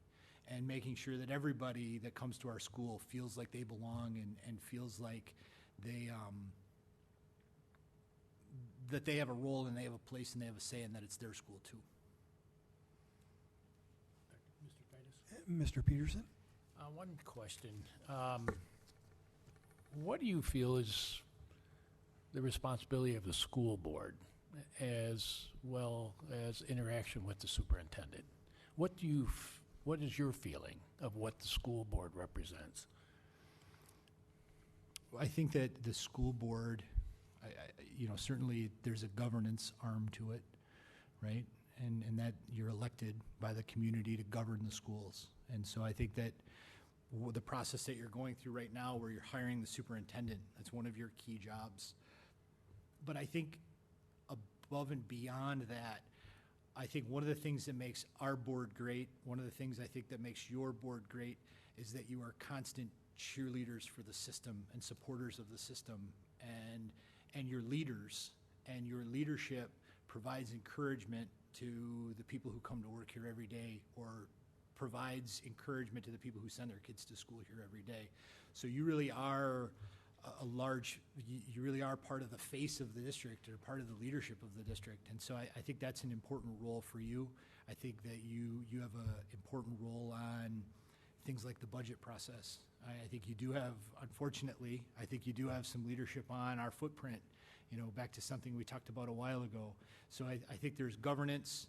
and making sure that everybody that comes to our school feels like they belong, and feels like that they have a role, and they have a place, and they have a say, and that it's their school too. Mr. Peterson? One question. What do you feel is the responsibility of the school board, as well as interaction with the superintendent? What is your feeling of what the school board represents? I think that the school board, certainly there's a governance arm to it, right? And that you're elected by the community to govern the schools. And so I think that the process that you're going through right now, where you're hiring the superintendent, that's one of your key jobs. But I think above and beyond that, I think one of the things that makes our board great, one of the things I think that makes your board great, is that you are constant cheerleaders for the system and supporters of the system, and your leaders, and your leadership provides encouragement to the people who come to work here every day, or provides encouragement to the people who send their kids to school here every day. So you really are you really are part of the face of the district, or part of the leadership of the district. And so I think that's an important role for you. I think that you have an important role on things like the budget process. I think you do have, unfortunately, I think you do have some leadership on our footprint, back to something we talked about a while ago. So I think there's governance,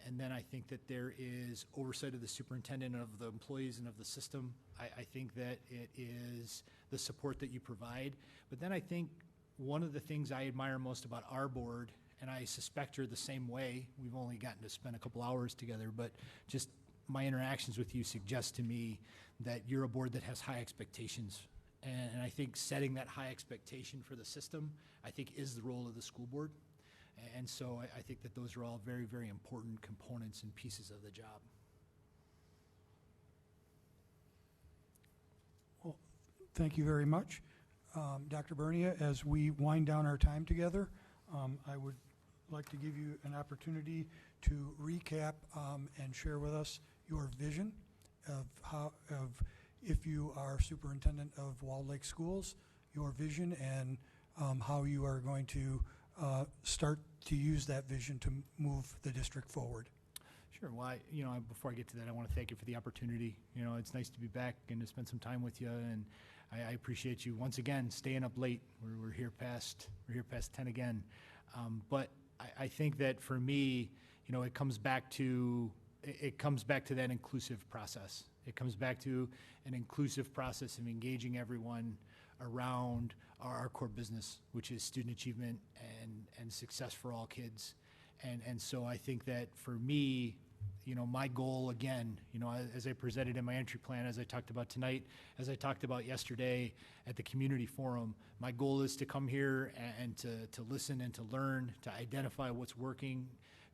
and then I think that there is oversight of the superintendent, of the employees, and of the system. I think that it is the support that you provide. But then I think one of the things I admire most about our board, and I suspect you're the same way, we've only gotten to spend a couple hours together, but just my interactions with you suggest to me that you're a board that has high expectations. And I think setting that high expectation for the system, I think, is the role of the school board. And so I think that those are all very, very important components and pieces of the job. Well, thank you very much. Dr. Bernia, as we wind down our time together, I would like to give you an opportunity to recap and share with us your vision of if you are superintendent of Walled Lake Schools, your vision, and how you are going to start to use that vision to move the district forward. Sure. Well, before I get to that, I want to thank you for the opportunity. It's nice to be back and to spend some time with you, and I appreciate you once again staying up late. We're here past 10 again, but I think that for me, it comes back to that inclusive process. It comes back to an inclusive process of engaging everyone around our core business, which is student achievement and success for all kids. And so I think that for me, my goal, again, as I presented in my entry plan, as I talked about tonight, as I talked about yesterday at the community forum, my goal is to come here and to listen and to learn, to identify what's working,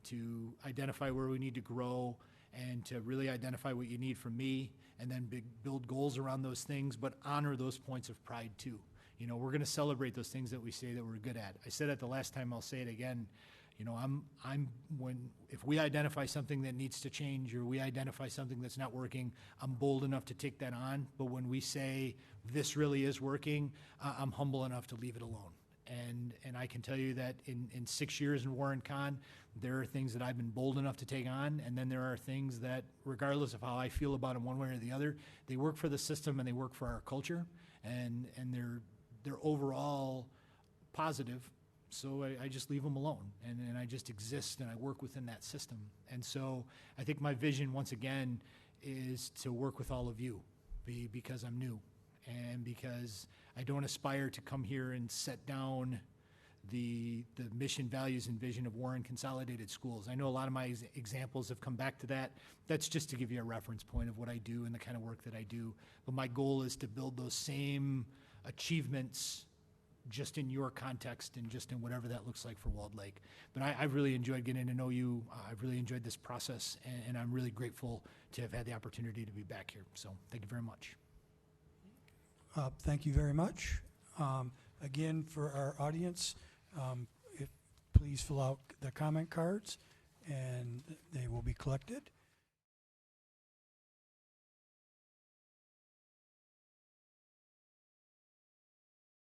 to identify where we need to grow, and to really identify what you need from me, and then build goals around those things, but honor those points of pride too. You know, we're going to celebrate those things that we say that we're good at. I said it the last time, I'll say it again. You know, if we identify something that needs to change or we identify something that's not working, I'm bold enough to take that on. But when we say this really is working, I'm humble enough to leave it alone. And I can tell you that in 6 years in Warren Con, there are things that I've been bold enough to take on, and then there are things that, regardless of how I feel about them one way or the other, they work for the system and they work for our culture, and they're overall positive. So I just leave them alone, and I just exist, and I work within that system. And so I think my vision, once again, is to work with all of you, because I'm new, and because I don't aspire to come here and set down the mission, values, and vision of Warren Consolidated Schools. I know a lot of my examples have come back to that. That's just to give you a reference point of what I do and the kind of work that I do. But my goal is to build those same achievements just in your context and just in whatever that looks like for Walled Lake. But I've really enjoyed getting to know you. I've really enjoyed this process, and I'm really grateful to have had the opportunity to be back here. So thank you very much. Thank you very much. Again, for our audience, please fill out the comment cards, and they will be collected.